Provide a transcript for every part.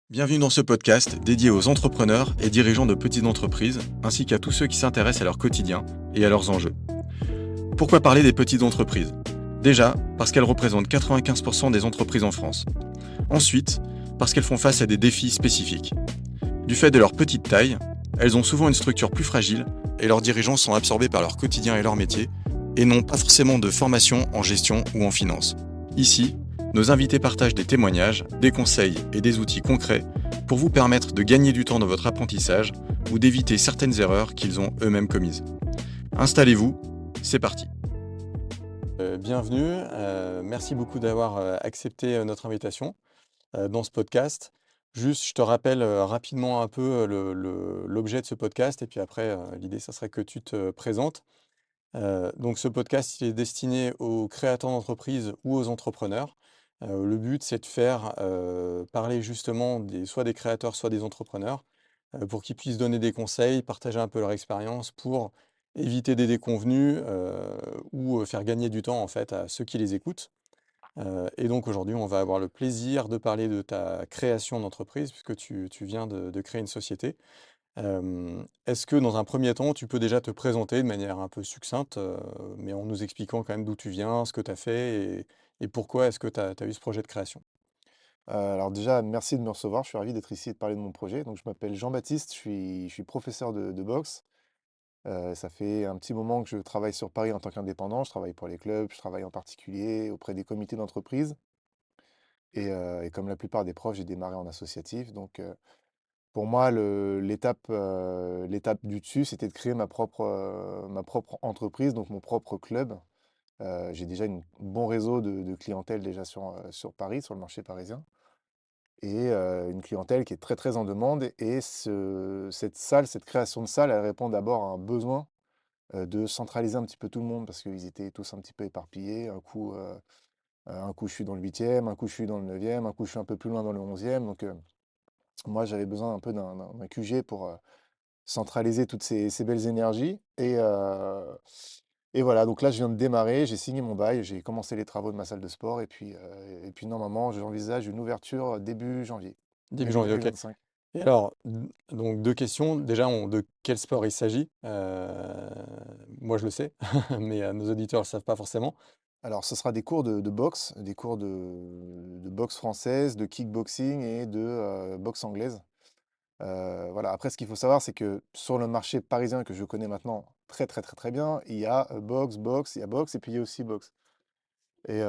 Bienvenue dans ce podcast dédié aux entrepreneurs et dirigeants de petites entreprises, ainsi qu'à tous ceux qui s'intéressent à leur quotidien et à leurs enjeux. Pourquoi parler des petites entreprises ? Déjà, parce qu'elles représentent 95% des entreprises en France. Ensuite, parce qu'elles font face à des défis spécifiques. Du fait de leur petite taille, elles ont souvent une structure plus fragile et leurs dirigeants sont absorbés par leur quotidien et leur métier et n'ont pas forcément de formation en gestion ou en finance. Ici, nos invités partagent des témoignages, des conseils et des outils concrets pour vous permettre de gagner du temps dans votre apprentissage ou d'éviter certaines erreurs qu'ils ont eux-mêmes commises. Installez-vous, c'est parti. Bienvenue, merci beaucoup d'avoir accepté notre invitation dans ce podcast. Juste, je te rappelle rapidement un peu l'objet de ce podcast et puis après, l'idée, ça serait que tu te présentes. Donc ce podcast, il est destiné aux créateurs d'entreprises ou aux entrepreneurs. Le but, c'est de faire parler justement soit des créateurs, soit des entrepreneurs, pour qu'ils puissent donner des conseils, partager un peu leur expérience pour éviter des déconvenues ou faire gagner du temps en fait à ceux qui les écoutent. Et donc aujourd'hui, on va avoir le plaisir de parler de ta création d'entreprise, puisque tu viens de créer une société. Est-ce que dans un premier temps, tu peux déjà te présenter de manière un peu succincte, mais en nous expliquant quand même d'où tu viens, ce que tu as fait et pourquoi est-ce que tu as eu ce projet de création? Alors déjà, merci de me recevoir. Je suis ravi d'être ici et de parler de mon projet. Donc, je m'appelle Jean-Baptiste, je suis professeur de boxe. Ça fait un petit moment que je travaille sur Paris en tant qu'indépendant. Je travaille pour les clubs, je travaille en particulier auprès des comités d'entreprise. Et comme la plupart des profs, j'ai démarré en associatif. Donc, pour moi, l'étape du dessus, c'était de créer ma propre entreprise, donc mon propre club. J'ai déjà un bon réseau de clientèle déjà sur Paris, sur le marché parisien. Et une clientèle qui est très, très en demande et cette création de salle, elle répond d'abord à un besoin, de centraliser un petit peu tout le monde parce qu'ils étaient tous un petit peu éparpillés. Un coup je suis dans le 8e, un coup je suis dans le 9e, un coup je suis un peu plus loin dans le 11e. Donc moi j'avais besoin un peu d'un QG pour, centraliser toutes ces belles énergies et voilà, donc là je viens de démarrer, j'ai signé mon bail, j'ai commencé les travaux de ma salle de sport et puis normalement j'envisage une ouverture début janvier. Début Début janvier, OK. 2025. Et alors, donc 2 questions. Déjà, de quel sport il s'agit? Moi, je le sais, mais nos auditeurs ne le savent pas forcément. Alors, ce sera des cours de boxe, des cours de boxe française, de kickboxing et de boxe anglaise. Voilà. Après, ce qu'il faut savoir, c'est que sur le marché parisien que je connais maintenant très très très très bien, il y a boxe, il y a boxe et puis il y a aussi boxe. Et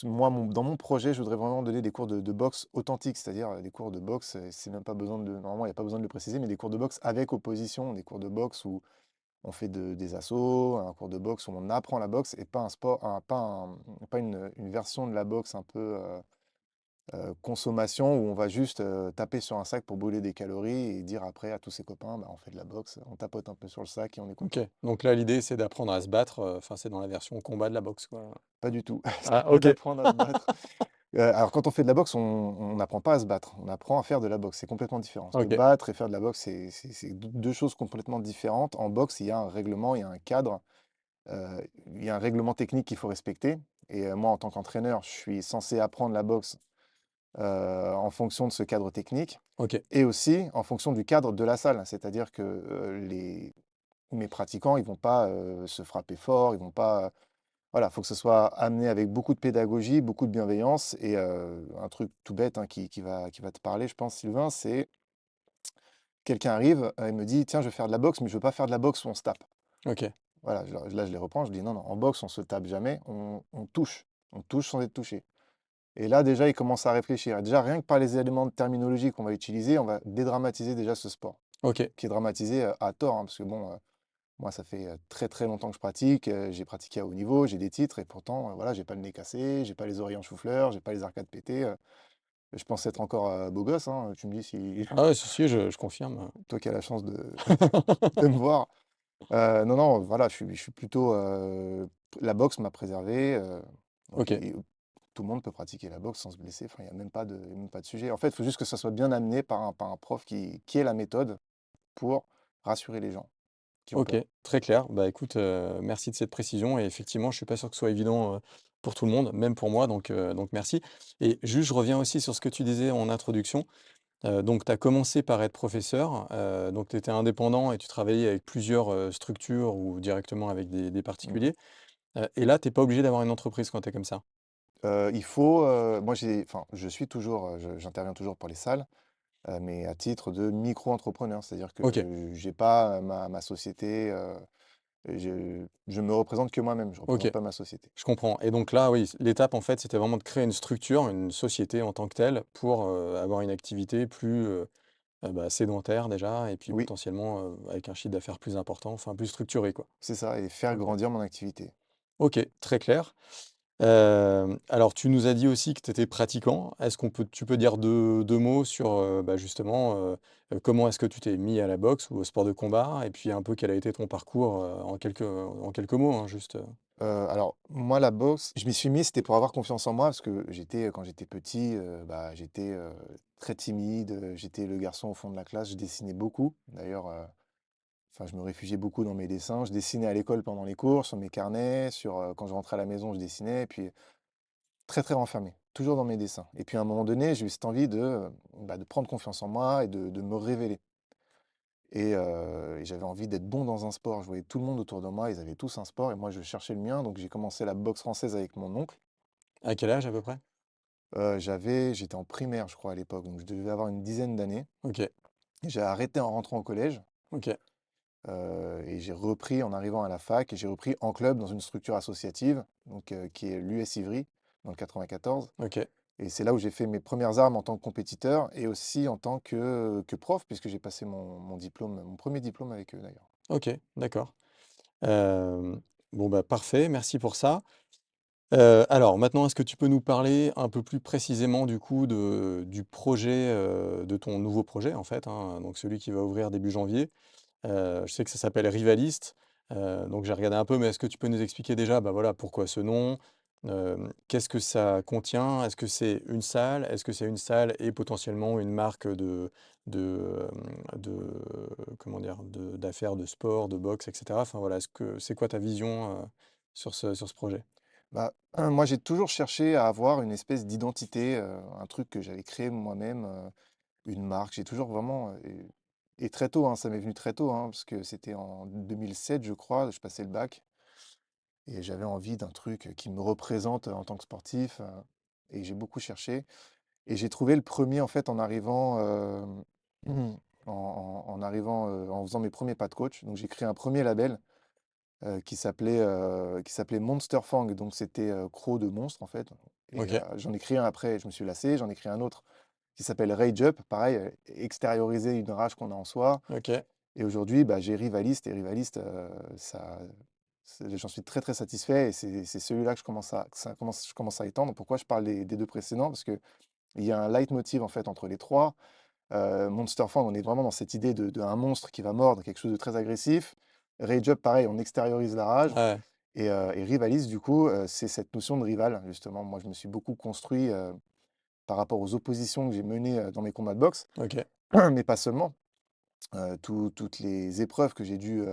moi, dans mon projet, je voudrais vraiment donner des cours de boxe authentiques, c'est-à-dire des cours de boxe, c'est même pas besoin normalement, il n'y a pas besoin de le préciser, mais des cours de boxe avec opposition, des cours de boxe où on fait des assauts, un cours de boxe où on apprend la boxe et pas un sport, pas une version de la boxe un peu consommation où on va juste taper sur un sac pour brûler des calories et dire après à tous ses copains, bah, on fait de la boxe, on tapote un peu sur le sac et on est OK. content. Donc là, l'idée, c'est d'apprendre à se battre, enfin, c'est dans la version combat de la boxe, quoi. Pas du tout. Ah, C'est pas OK. d'apprendre à se battre. Alors quand on fait de la boxe, on n'apprend pas à se battre, on apprend à faire de la boxe. C'est complètement différent. Se OK. battre et faire de la boxe, c'est deux choses complètement différentes. En boxe, il y a un règlement, il y a un cadre. Il y a un règlement technique qu'il faut respecter. Et moi, en tant qu'entraîneur, je suis censé apprendre la boxe en fonction de ce cadre technique OK. et aussi en fonction du cadre de la salle. C'est-à-dire que mes pratiquants, ils vont pas se frapper fort, ils vont pas. Voilà, il faut que ce soit amené avec beaucoup de pédagogie, beaucoup de bienveillance. Et un truc tout bête hein, qui va te parler, je pense, Sylvain, c'est quelqu'un arrive et me dit, tiens, je vais faire de la boxe, mais je veux pas faire de la boxe où on se tape. OK. Voilà, là, je les reprends, je dis non, non, en boxe, on se tape jamais, on touche. On touche sans être touché. Et là, déjà, il commence à réfléchir. Et déjà, rien que par les éléments de terminologie qu'on va utiliser, on va dédramatiser déjà ce sport, OK. qui est dramatisé à tort, hein, parce que bon, moi, ça fait très très longtemps que je pratique, j'ai pratiqué à haut niveau, j'ai des titres, et pourtant, voilà, j'ai pas le nez cassé, j'ai pas les oreilles en chou-fleur, j'ai pas les arcades pétées. Je pense être encore beau gosse, hein, tu me dis si Ah ouais, si, si, je confirme. toi qui as la chance de me voir. Non, non, voilà, je suis plutôt, la boxe m'a préservé, donc OK. tout le monde peut pratiquer la boxe sans se blesser, enfin, il y a même pas de sujet. En fait, il faut juste que ça soit bien amené par un prof qui ait la méthode pour rassurer les gens, qui ont OK, peur. très clair. Bah, écoute, merci de cette précision et effectivement, je suis pas sûr que ce soit évident, pour tout le monde, même pour moi, donc merci et juste, je reviens aussi sur ce que tu disais en introduction. Donc tu as commencé par être professeur, donc tu étais indépendant et tu travaillais avec plusieurs, structures ou directement avec des Mmh. particuliers, et là, tu es pas obligé d'avoir une entreprise quand tu es comme ça? Il faut, moi je suis toujours, j'interviens toujours pour les salles, mais à titre de micro-entrepreneur. C'est-à-dire que OK, j'ai pas, ma société, je me représente que moi-même, je OK, représente pas ma société. je comprends et donc là, oui, l'étape, en fait, c'était vraiment de créer une structure, une société en tant que telle pour, avoir une activité plus, bah, sédentaire déjà et puis Oui, potentiellement, avec un chiffre d'affaires plus important, enfin plus structuré, quoi. c'est ça et faire OK. grandir mon activité. OK, très clair. Alors tu nous as dit aussi que tu étais pratiquant. Est-ce qu'on peut tu peux dire deux mots sur, bah, justement, comment est-ce que tu t'es mis à la boxe ou au sport de combat? Et puis un peu quel a été ton parcours, en quelques mots, hein, juste, Alors moi la boxe, je m'y suis mis, c'était pour avoir confiance en moi parce que quand j'étais petit, bah, j'étais, très timide, j'étais le garçon au fond de la classe, je dessinais beaucoup. D'ailleurs, enfin je me réfugiais beaucoup dans mes dessins. Je dessinais à l'école pendant les cours, sur mes carnets, quand je rentrais à la maison, je dessinais et puis très, très renfermé, toujours dans mes dessins et puis à un moment donné, j'ai eu cette envie bah, de prendre confiance en moi et de me révéler et j'avais envie d'être bon dans un sport. Je voyais tout le monde autour de moi, ils avaient tous un sport et moi je cherchais le mien, donc j'ai commencé la boxe française avec mon oncle. à quel âge à peu près? J'étais en primaire, je crois, à l'époque, donc je devais avoir une dizaine d'années. OK, Et j'ai arrêté en rentrant au collège, OK, et j'ai repris en arrivant à la fac et j'ai repris en club dans une structure associative, donc qui est l'US Ivry, dans le 94. OK, Et c'est là où j'ai fait mes premières armes en tant que compétiteur et aussi en tant que prof, puisque j'ai passé mon diplôme, mon premier diplôme avec eux d'ailleurs. OK, d'accord. Hem, bon, bah, parfait, merci pour ça. Alors maintenant, est-ce que tu peux nous parler un peu plus précisément du coup du projet, de ton nouveau projet en fait, hein, donc celui qui va ouvrir début janvier? Je sais que ça s'appelle Rivaliste, donc j'ai regardé un peu, mais est-ce que tu peux nous expliquer déjà, bah, voilà, pourquoi ce nom? Qu'est-ce que ça contient? Est-ce que c'est une salle? Est-ce que c'est une salle et potentiellement une marque de comment dire? D'affaires de sport, de boxe et cetera? Enfin voilà, est-ce que c'est quoi ta vision, sur ce projet? Bah, moi j'ai toujours cherché à avoir une espèce d'identité, un truc que j'avais créé moi-même, une marque. J'ai toujours vraiment, et très tôt, hein, ça m'est venu très tôt, hein, parce que c'était en 2007, je crois, je passais le bac et j'avais envie d'un truc, qui me représente, en tant que sportif, et j'ai beaucoup cherché et j'ai trouvé le premier en fait en arrivant, en arrivant, en faisant mes premiers pas de coach. Donc j'ai créé un premier label, qui s'appelait Monster Fang, donc c'était, croc de monstre en fait et OK, j'en ai créé un après, je me suis lassé, j'en ai créé un autre qui s'appelle Rage Up, pareil, extérioriser une rage qu'on a en soi OK, et aujourd'hui, bah, j'ai Rivaliste et Rivaliste, j'en suis très, très satisfait et c'est celui-là que je commence à étendre. Pourquoi je parle des 2 précédents? Parce qu'il y a un leitmotiv en fait entre les 3. Monster Fang, on est vraiment dans cette idée de un monstre qui va mordre, quelque chose de très agressif. Rage Up, pareil, on extériorise la rage ouais, et Rivaliste, du coup, c'est cette notion de rival, justement. Moi, je me suis beaucoup construit, par rapport aux oppositions que j'ai menées, dans mes combats de boxe, OK. mais pas seulement. Toutes les épreuves que j'ai dû,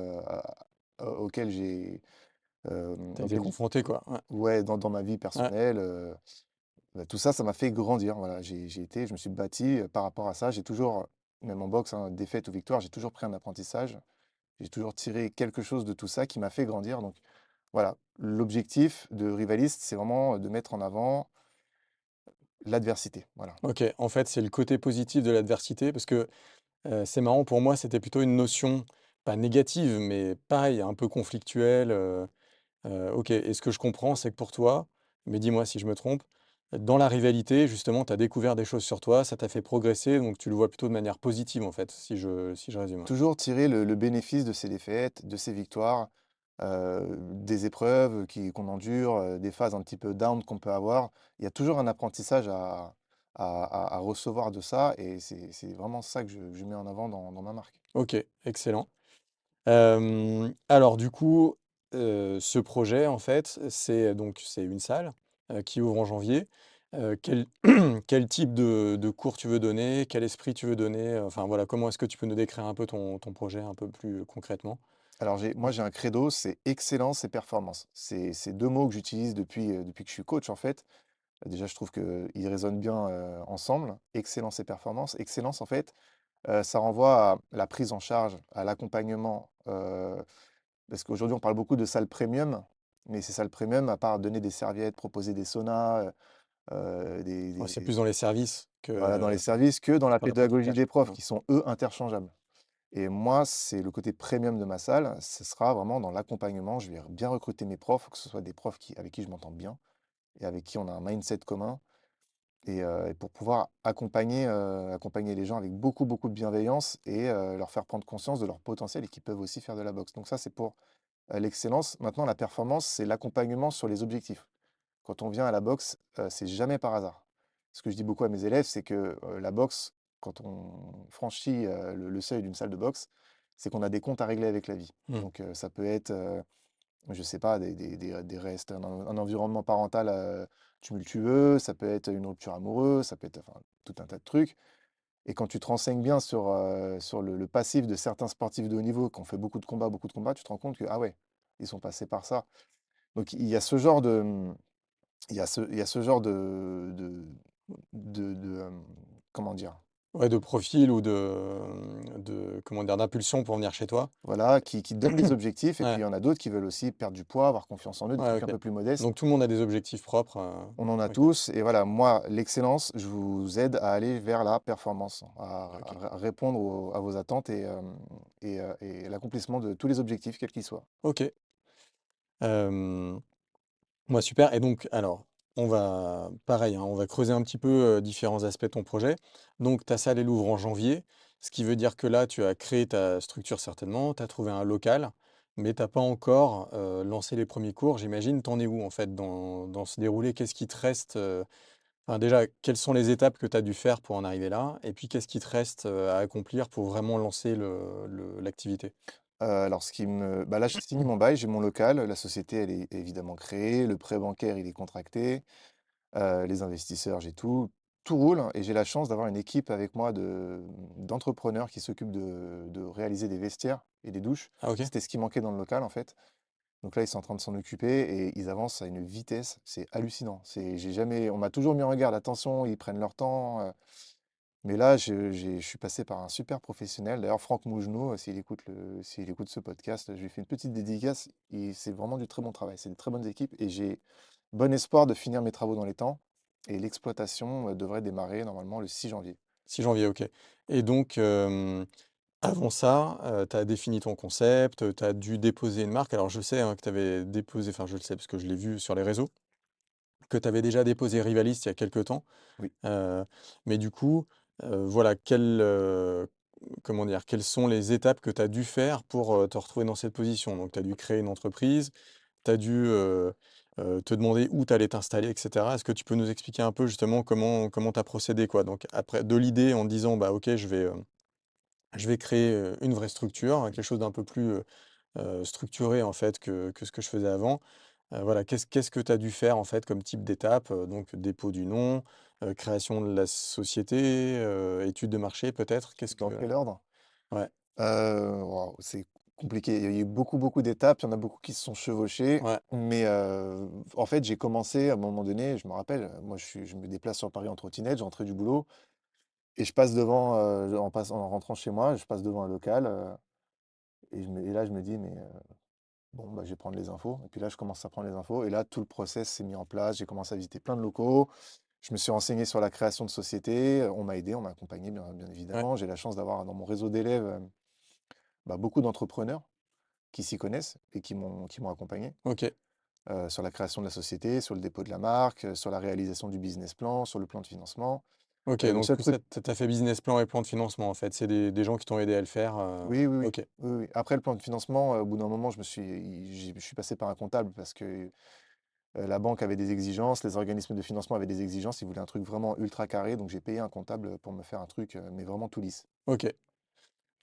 auxquelles j'ai, Tu été auxquelles j confronté quoi, ouais, ouais, dans ma vie ouais, personnelle, bah, tout ça, ça m'a fait grandir, voilà. Je me suis bâti, par rapport à ça. J'ai toujours, même en boxe, hein, défaite ou victoire, j'ai toujours pris un apprentissage. J'ai toujours tiré quelque chose de tout ça qui m'a fait grandir, donc voilà. L'objectif de Rivaliste, c'est vraiment, de mettre en avant l'adversité, voilà. OK. En fait, c'est le côté positif de l'adversité parce que, c'est marrant pour moi, c'était plutôt une notion, pas négative, mais pareil, un peu conflictuelle, OK et ce que je comprends, c'est que pour toi, mais dis-moi si je me trompe, dans la rivalité, justement, tu as découvert des choses sur toi, ça t'a fait progresser, donc tu le vois plutôt de manière positive, en fait, si je résume, ouais. Toujours tirer le bénéfice de ses défaites, de ses victoires, des épreuves qu'on endure, des phases un petit peu down qu'on peut avoir. Il y a toujours un apprentissage à recevoir de ça et c'est vraiment ça que je mets en avant dans ma marque. OK, excellent. Alors du coup, ce projet, en fait, c'est une salle, qui ouvre en janvier. Quel quel type de cours tu veux donner? Quel esprit tu veux donner? Enfin voilà, comment est-ce que tu peux nous décrire un peu ton projet un peu plus concrètement? Alors moi j'ai un credo, c'est excellence et performance. C'est 2 mots que j'utilise depuis que je suis coach en fait. Déjà je trouve qu'ils résonnent bien, ensemble, excellence et performance. Excellence en fait, ça renvoie à la prise en charge, à l'accompagnement, parce qu'aujourd'hui on parle beaucoup de salles premium, mais ces salles premium, à part donner des serviettes, proposer des saunas, Ouais, c'est des plus dans les services voilà, dans les que services, que dans la pas la partie pédagogie cash. des profs Mmh. qui sont eux interchangeables. Et moi, c'est le côté premium de ma salle, ce sera vraiment dans l'accompagnement. Je vais bien recruter mes profs, que ce soit des profs avec qui je m'entends bien et avec qui on a un mindset commun. Et pour pouvoir accompagner les gens avec beaucoup, beaucoup de bienveillance et leur faire prendre conscience de leur potentiel et qu'ils peuvent aussi faire de la boxe. Donc ça, c'est pour l'excellence. Maintenant, la performance, c'est l'accompagnement sur les objectifs. Quand on vient à la boxe, c'est jamais par hasard. Ce que je dis beaucoup à mes élèves, c'est que, la boxe, quand on franchit, le seuil d'une salle de boxe, c'est qu'on a des comptes à régler avec la vie. Mmh. Donc, ça peut être, je sais pas, des restes, un environnement parental, tumultueux, ça peut être une rupture amoureuse, ça peut être enfin, tout un tas de trucs. Et quand tu te renseignes bien sur le passif de certains sportifs de haut niveau qui ont fait beaucoup de combats, tu te rends compte que, ah ouais, ils sont passés par ça. Donc il y a ce genre de, il y a ce genre de, comment dire? Ouais, de profil ou comment dire? D'impulsion pour venir chez toi? Voilà, qui donnent des objectifs et puis Ouais, il y en a d'autres qui veulent aussi perdre du poids, avoir confiance en eux, des ouais, trucs un OK. peu plus modestes. Donc tout le monde a des objectifs propres, On en a OK, tous et voilà, moi, l'excellence, je vous aide à aller vers la performance, OK, à répondre à vos attentes et l'accomplissement de tous les objectifs, quels qu'ils soient. OK. Hem, ouais, super et donc alors, on va pareil, hein, on va creuser un petit peu, différents aspects de ton projet. Donc ta salle, elle ouvre en janvier, ce qui veut dire que là, tu as créé ta structure certainement, tu as trouvé un local, mais tu as pas encore, lancé les premiers cours, j'imagine. Tu en es où en fait dans ce déroulé? Qu'est-ce qui te reste, enfin déjà, quelles sont les étapes que tu as dû faire pour en arriver là? Et puis qu'est-ce qui te reste, à accomplir pour vraiment lancer l'activité? Alors là, j'ai signé mon bail, j'ai mon local, la société, elle est évidemment créée, le prêt bancaire, il est contracté. Les investisseurs, j'ai tout. Tout roule et j'ai la chance d'avoir une équipe avec moi d'entrepreneurs qui s'occupent de réaliser des vestiaires et des douches. Ah OK? C'était ce qui manquait dans le local, en fait. Donc là, ils sont en train de s'en occuper et ils avancent à une vitesse, c'est hallucinant. On m'a toujours mis en garde, attention, ils prennent leur temps. Mais là, je suis passé par un super professionnel. D'ailleurs, Franck Mougenot, s'il écoute ce podcast, je lui fais une petite dédicace. C'est vraiment du très bon travail. C'est de très bonnes équipes et j'ai bon espoir de finir mes travaux dans les temps. Et l'exploitation devrait démarrer normalement le 6 janvier. 6 janvier, OK. Et donc, avant ça, tu as défini ton concept, tu as dû déposer une marque. Alors je sais, hein, que tu avais déposé, enfin je le sais parce que je l'ai vu sur les réseaux, que tu avais déjà déposé Rivaliste il y a quelque temps. Oui. Heu, mais du coup, voilà, comment dire? Quelles sont les étapes que tu as dû faire pour, te retrouver dans cette position? Donc tu as dû créer une entreprise, tu as dû, te demander où tu allais t'installer et cetera. Est-ce que tu peux nous expliquer un peu justement comment tu as procédé, quoi? Donc après de l'idée en disant: «Bah OK, je vais créer, une vraie structure, quelque chose d'un peu plus, structuré en fait que ce que je faisais avant». Voilà, qu'est-ce que tu as dû faire en fait comme type d'étape? Donc dépôt du nom, création de la société, étude de marché peut-être? Qu'est-ce Dans que quel ordre? ouais, Waouh, c'est compliqué. Il y a eu beaucoup, beaucoup d'étapes. Il y en a beaucoup qui se sont chevauchées. ouais, Mais en fait, j'ai commencé à un moment donné, je me rappelle, moi je me déplace sur Paris en trottinette, j'entrais du boulot et je passe devant, en rentrant chez moi, je passe devant un local et là je me dis, mais bon, bah, je vais prendre les infos. Et puis là, je commence à prendre les infos. Et là, tout le process s'est mis en place. J'ai commencé à visiter plein de locaux. Je me suis renseigné sur la création de société. On m'a aidé, on m'a accompagné, bien ouais, évidemment. J'ai la chance d'avoir dans mon réseau d'élèves bah, beaucoup d'entrepreneurs qui s'y connaissent et qui m'ont accompagné OK, sur la création de la société, sur le dépôt de la marque, sur la réalisation du business plan, sur le plan de financement. OK, Le donc seul tout truc, ça, tu as fait business plan et plan de financement en fait? C'est des gens qui t'ont aidé à le faire, oui, oui, oui. OK, Oui, oui. Après le plan de financement, au bout d'un moment, je suis passé par un comptable parce que la banque avait des exigences, les organismes de financement avaient des exigences, ils voulaient un truc vraiment ultra carré, donc j'ai payé un comptable pour me faire un truc, mais vraiment tout lisse. OK,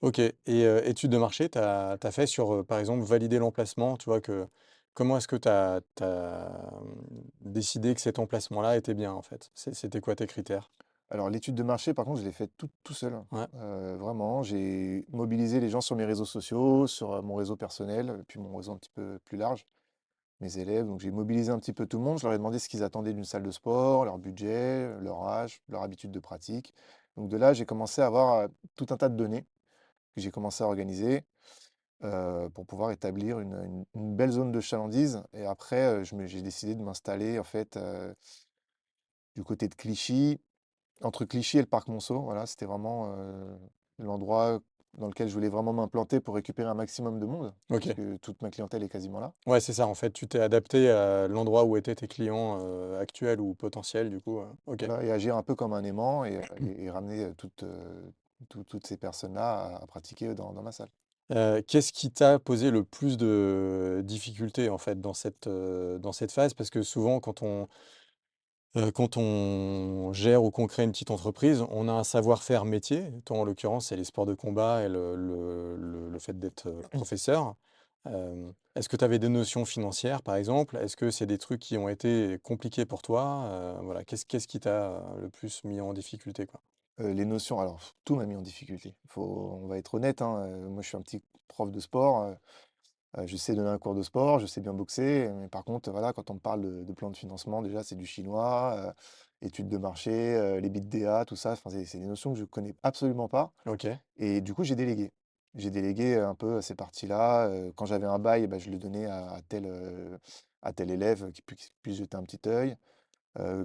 OK et étude de marché, tu as fait sur, par exemple, valider l'emplacement, tu vois? Comment est-ce que tu as décidé que cet emplacement-là était bien en fait? C'était quoi tes critères? Alors l'étude de marché, par contre, je l'ai faite tout seul, Ouais, vraiment. J'ai mobilisé les gens sur mes réseaux sociaux, sur, mon réseau personnel, puis mon réseau un petit peu plus large, mes élèves. Donc j'ai mobilisé un petit peu tout le monde. Je leur ai demandé ce qu'ils attendaient d'une salle de sport, leur budget, leur âge, leur habitude de pratique. Donc de là, j'ai commencé à avoir, tout un tas de données que j'ai commencé à organiser, pour pouvoir établir une belle zone de chalandise et après, j'ai décidé de m'installer en fait, du côté de Clichy, entre Clichy et le parc Monceau. Voilà, c'était vraiment, l'endroit dans lequel je voulais vraiment m'implanter pour récupérer un maximum de monde, OK. puisque toute ma clientèle est quasiment là. Ouais, c'est ça, en fait, tu t'es adapté à l'endroit où étaient tes clients, actuels ou potentiels, du coup, OK. Voilà et agir un peu comme un aimant et ramener, toutes ces personnes-là à pratiquer dans ma salle. Qu'est-ce qui t'a posé le plus de difficultés, en fait, dans cette phase? Parce que souvent, quand on gère ou qu'on crée une petite entreprise, on a un savoir-faire métier. Toi, en l'occurrence, c'est les sports de combat et le fait d'être, professeur. Est-ce que tu avais des notions financières, par exemple? Est-ce que c'est des trucs qui ont été compliqués pour toi? Voilà, qu'est-ce qui t'a, le plus mis en difficulté, quoi? Les notions alors tout m'a mis en difficulté. On va être honnête, hein, moi je suis un petit prof de sport, je sais donner un cours de sport, je sais bien boxer, mais par contre, voilà, quand on me parle de plan de financement, déjà c'est du chinois, études de marché, les BITDA, tout ça, enfin c'est des notions que je connais absolument pas OK, et du coup j'ai délégué. J'ai délégué, un peu ces parties-là, quand j'avais un bail, bah, je le donnais à tel élève qui puisse jeter un petit œil.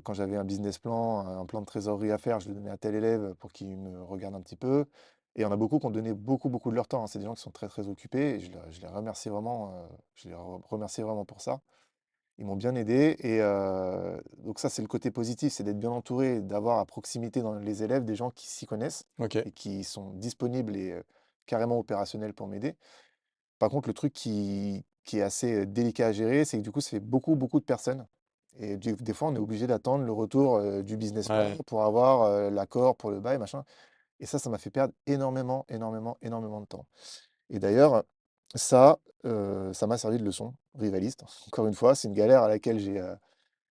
Quand j'avais un business plan, un plan de trésorerie à faire, je le donnais à tel élève pour qu'il me regarde un petit peu. Et il y en a beaucoup qui ont donné beaucoup, beaucoup de leur temps, hein. C'est des gens qui sont très, très occupés et je les remercie vraiment, je les remercie vraiment pour ça. Ils m'ont bien aidé et donc ça, c'est le côté positif, c'est d'être bien entouré, d'avoir à proximité dans les élèves des gens qui s'y connaissent OK, et qui sont disponibles et carrément opérationnels pour m'aider. Par contre, le truc qui est assez, délicat à gérer, c'est que du coup, ça fait beaucoup, beaucoup de personnes et des fois, on est obligé d'attendre le retour, du business plan ouais. pour avoir, l'accord pour le bail, machin et ça m'a fait perdre énormément, énormément, énormément de temps et d'ailleurs, ça, ça m'a servi de leçon rivaliste. Encore une fois, c'est une galère à laquelle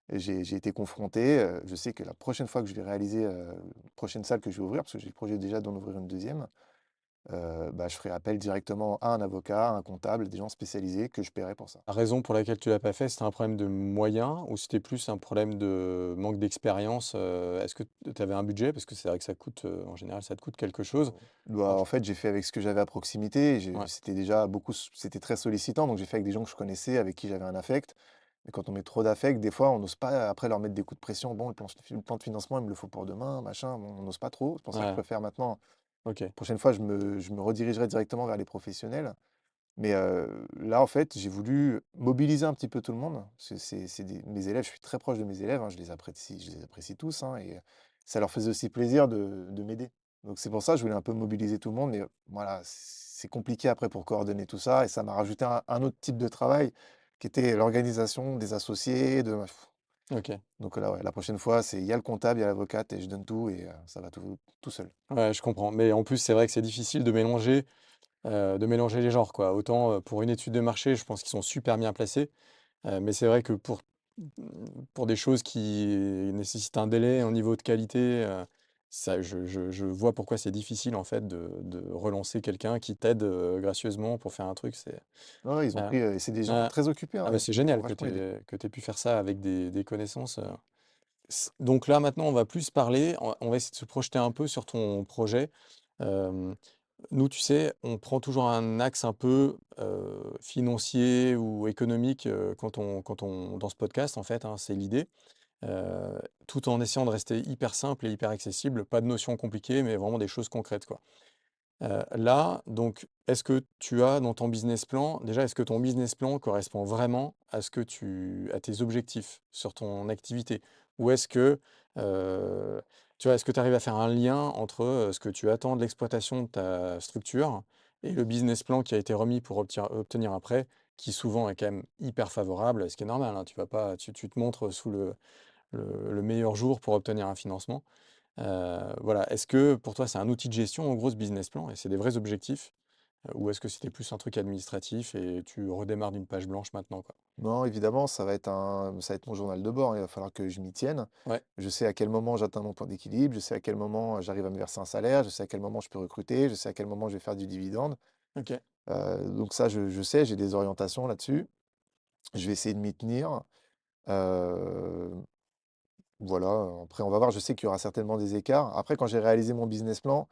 j'ai été confronté, je sais que la prochaine fois que je vais réaliser, prochaine salle que je vais ouvrir, parce que j'ai le projet déjà d'en ouvrir une deuxième. Bah, je ferai appel directement à un avocat, à un comptable, des gens spécialisés que je paierai pour ça. La raison pour laquelle tu l'as pas fait, c'était un problème de moyens ou c'était plus un problème de manque d'expérience? Est-ce que tu avais un budget? Parce que c'est vrai que ça coûte, en général, ça te coûte quelque chose. Bah, En en fait, j'ai fait avec ce que j'avais à proximité. Ouais, C'était déjà c'était très sollicitant, donc j'ai fait avec des gens que je connaissais, avec qui j'avais un affect. Mais quand on met trop d'affect, des fois, on n'ose pas après leur mettre des coups de pression. Bon, le plan de financement, il me le faut pour demain, machin. Bon, on n'ose pas trop. C'est pour ça que je ouais, préfère maintenant. OK. Prochaine fois, je me redirigerai directement vers les professionnels. Mais là, en fait, j'ai voulu mobiliser un petit peu tout le monde. Mes élèves, je suis très proche de mes élèves, hein, je les apprécie tous, hein, et ça leur faisait aussi plaisir de m'aider. Donc c'est pour ça que je voulais un peu mobiliser tout le monde, mais voilà, c'est compliqué après pour coordonner tout ça et ça m'a rajouté un autre type de travail qui était l'organisation des associés, OK. donc là, ouais, la prochaine fois, il y a le comptable, il y a l'avocate et je donne tout et ça va tout seul. Ouais, je comprends. Mais en plus, c'est vrai que c'est difficile de mélanger les genres, quoi. Autant, pour une étude de marché, je pense qu'ils sont super bien placés, mais c'est vrai que pour des choses qui nécessitent un délai, un niveau de qualité, ça je vois pourquoi c'est difficile, en fait, de relancer quelqu'un qui t'aide, gracieusement pour faire un truc, c'est Ouais, ouais, ils ont ah, pris, et c'est des gens ah, très occupés, hein, ah bah, c'est ils m'ont génial vachement aidé. que tu aies pu faire ça avec des connaissances, donc là, maintenant, on va plus parler, on va essayer de se projeter un peu sur ton projet. Hem, Nous, tu sais, on prend toujours un axe un peu, financier ou économique, quand on dans ce podcast, en fait, hein, c'est l'idée. Tout en essayant de rester hyper simple et hyper accessible, pas de notions compliquées, mais vraiment des choses concrètes, quoi. Là, donc, est-ce que tu as dans ton business plan déjà, est-ce que ton business plan correspond vraiment à ce que à tes objectifs sur ton activité? Ou est-ce que, heu, tu vois, est-ce que tu arrives à faire un lien entre, ce que tu attends de l'exploitation de ta structure et le business plan qui a été remis pour obtenir un prêt, qui souvent est quand même hyper favorable, ce qui est normal, hein, tu vas pas tu te montres sous le meilleur jour pour obtenir un financement. Voilà, est-ce que pour toi, c'est un outil de gestion, en gros, ce business plan et c'est des vrais objectifs? Ou est-ce que c'était plus un truc administratif et tu redémarres d'une page blanche maintenant, quoi? Non, évidemment, ça va être mon journal de bord, il va falloir que je m'y tienne. Ouais, Je sais à quel moment j'atteins mon point d'équilibre, je sais à quel moment, j'arrive à me verser un salaire, je sais à quel moment je peux recruter, je sais à quel moment je vais faire du dividende. OK, Donc ça, je sais, j'ai des orientations là-dessus. Je vais essayer de m'y tenir. Heu, voilà, après on va voir, je sais qu'il y aura certainement des écarts. Après quand j'ai réalisé mon business plan,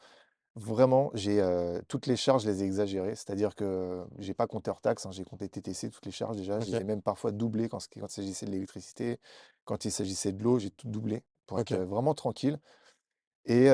vraiment toutes les charges, je les ai exagérées. C'est-à-dire que j'ai pas compté hors taxe, hein, j'ai compté TTC, toutes les charges déjà. Je les OK, ai même parfois doublées quand il s'agissait de l'électricité, quand il s'agissait de l'eau, j'ai tout doublé pour être, OK, vraiment tranquille. Et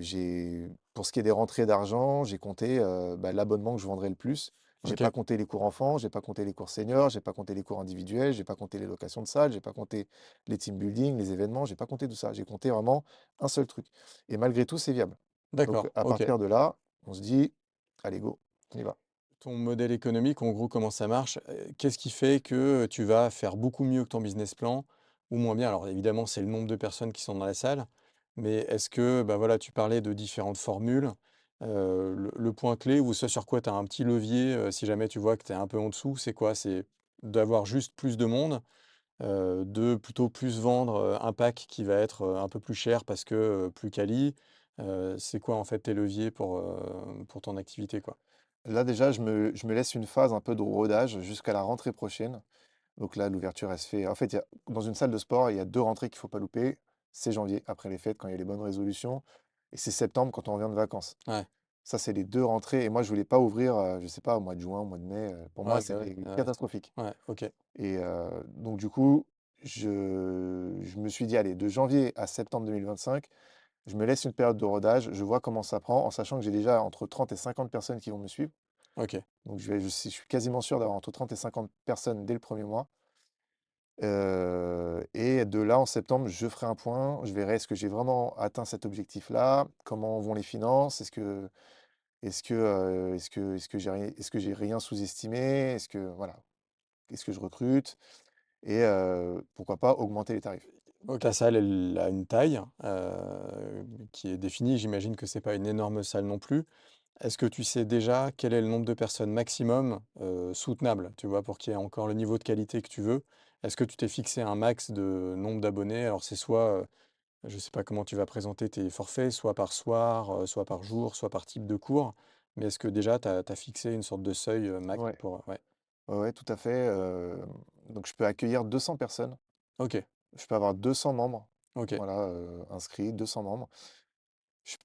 j'ai pour ce qui est des rentrées d'argent, j'ai compté, bah, l'abonnement que je vendrais le plus. J'ai pas OK, compté les cours enfants, j'ai pas compté les cours seniors, j'ai pas compté les cours individuels, j'ai pas compté les locations de salles, j'ai pas compté les team building, les événements, j'ai pas compté tout ça. J'ai compté vraiment un seul truc et malgré tout, c'est viable. Donc d'accord, à OK. partir de là, on se dit: «Allez go, on y va». Ton modèle économique, en gros, comment ça marche? Qu'est-ce qui fait que tu vas faire beaucoup mieux que ton business plan ou moins bien? Alors évidemment, c'est le nombre de personnes qui sont dans la salle, mais est-ce que, bah, voilà, tu parlais de différentes formules, le point clé ou ce sur quoi tu as un petit levier, si jamais tu vois que tu es un peu en dessous, c'est quoi? C'est d'avoir juste plus de monde, de plutôt plus vendre, un pack qui va être, un peu plus cher parce que, plus quali? C'est quoi en fait tes leviers pour ton activité, quoi? Là déjà, je me laisse une phase un peu de rodage jusqu'à la rentrée prochaine. Donc là, l'ouverture, elle se fait en fait, il y a dans une salle de sport, il y a 2 rentrées qu'il faut pas louper. C'est janvier, après les fêtes, quand il y a les bonnes résolutions et c'est septembre, quand on revient de vacances. Ouais. Ça, c'est les 2 rentrées et moi, je voulais pas ouvrir, je sais pas, au mois de juin, au mois de mai, pour moi, Ouais, bah, c'était ouais, ouais, catastrophique ouais, OK, et donc du coup, je me suis dit: «Allez, de janvier à septembre 2025, je me laisse une période de rodage, je vois comment ça prend», en sachant que j'ai déjà entre 30 et 50 personnes qui vont me suivre. OK, Donc je suis quasiment sûr d'avoir entre 30 et 50 personnes dès le premier mois. Et de là, en septembre, je ferai un point, je verrai est-ce que j'ai vraiment atteint cet objectif-là? Comment vont les finances? Est-ce que j'ai rien sous-estimé? Est-ce que voilà, est-ce que je recrute? Et pourquoi pas augmenter les tarifs? OK. Ta salle, elle a une taille, qui est définie. J'imagine que c'est pas une énorme salle non plus. Est-ce que tu sais déjà quel est le nombre de personnes maximum, soutenable, tu vois? Pour qu'il y ait encore le niveau de qualité que tu veux? Est-ce que tu t'es fixé un max de nombre d'abonnés? Alors c'est soit, je sais pas comment tu vas présenter tes forfaits, soit par soir, soit par jour, soit par type de cours, mais est-ce que déjà tu as fixé une sorte de seuil, max Ouais, pour, ouais. ouais, ouais, tout à fait, donc je peux accueillir 200 personnes. OK, Je peux avoir 200 membres, OK, voilà, inscrits, 200 membres.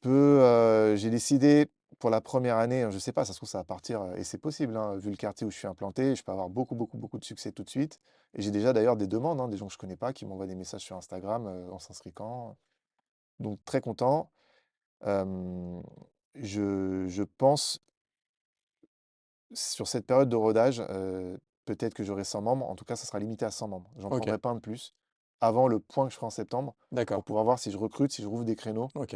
J'ai décidé pour la première année, hein, je sais pas, ça se trouve ça va partir, et c'est possible, hein, vu le quartier où je suis implanté, je peux avoir beaucoup, beaucoup, beaucoup de succès tout de suite et j'ai déjà d'ailleurs des demandes, hein, des gens que je connais pas qui m'envoient des messages sur Instagram, «On s'inscrit quand?» Donc très content. Hem, je pense sur cette période de rodage, peut-être que j'aurai 100 membres, en tout cas ça sera limité à 100 membres. J'en OK, prendrai pas un de plus avant le point que je ferai en septembre pour d'accord, pouvoir voir si je recrute, si je rouvre des créneaux. OK.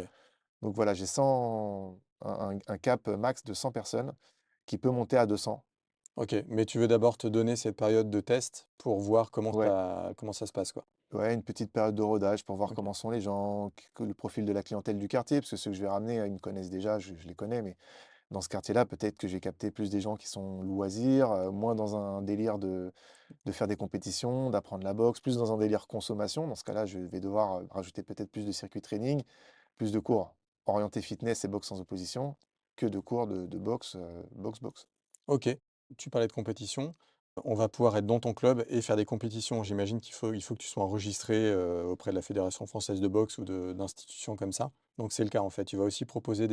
Donc voilà, j'ai 100 un cap max de 100 personnes qui peut monter à 200. OK, mais tu veux d'abord te donner cette période de test pour voir Ouais, comment ça se passe, quoi? ouais, une petite période de rodage pour voir OK, comment sont les gens, que le profil de la clientèle du quartier, parce que ceux que je vais ramener, ils me connaissent déjà, je les connais, mais dans ce quartier-là, peut-être que j'ai capté plus des gens qui sont loisirs, moins dans un délire de faire des compétitions, d'apprendre la boxe, plus dans un délire consommation. Dans ce cas-là, je vais devoir rajouter peut-être plus de circuits training, plus de cours orientés fitness et boxe sans opposition, que de cours de boxe, boxe. OK. Tu parlais de compétition. On va pouvoir être dans ton club et faire des compétitions. J'imagine il faut que tu sois enregistré, auprès de la Fédération française de boxe ou de d'institutions comme ça. Donc c'est le cas, en fait. Tu vas aussi proposer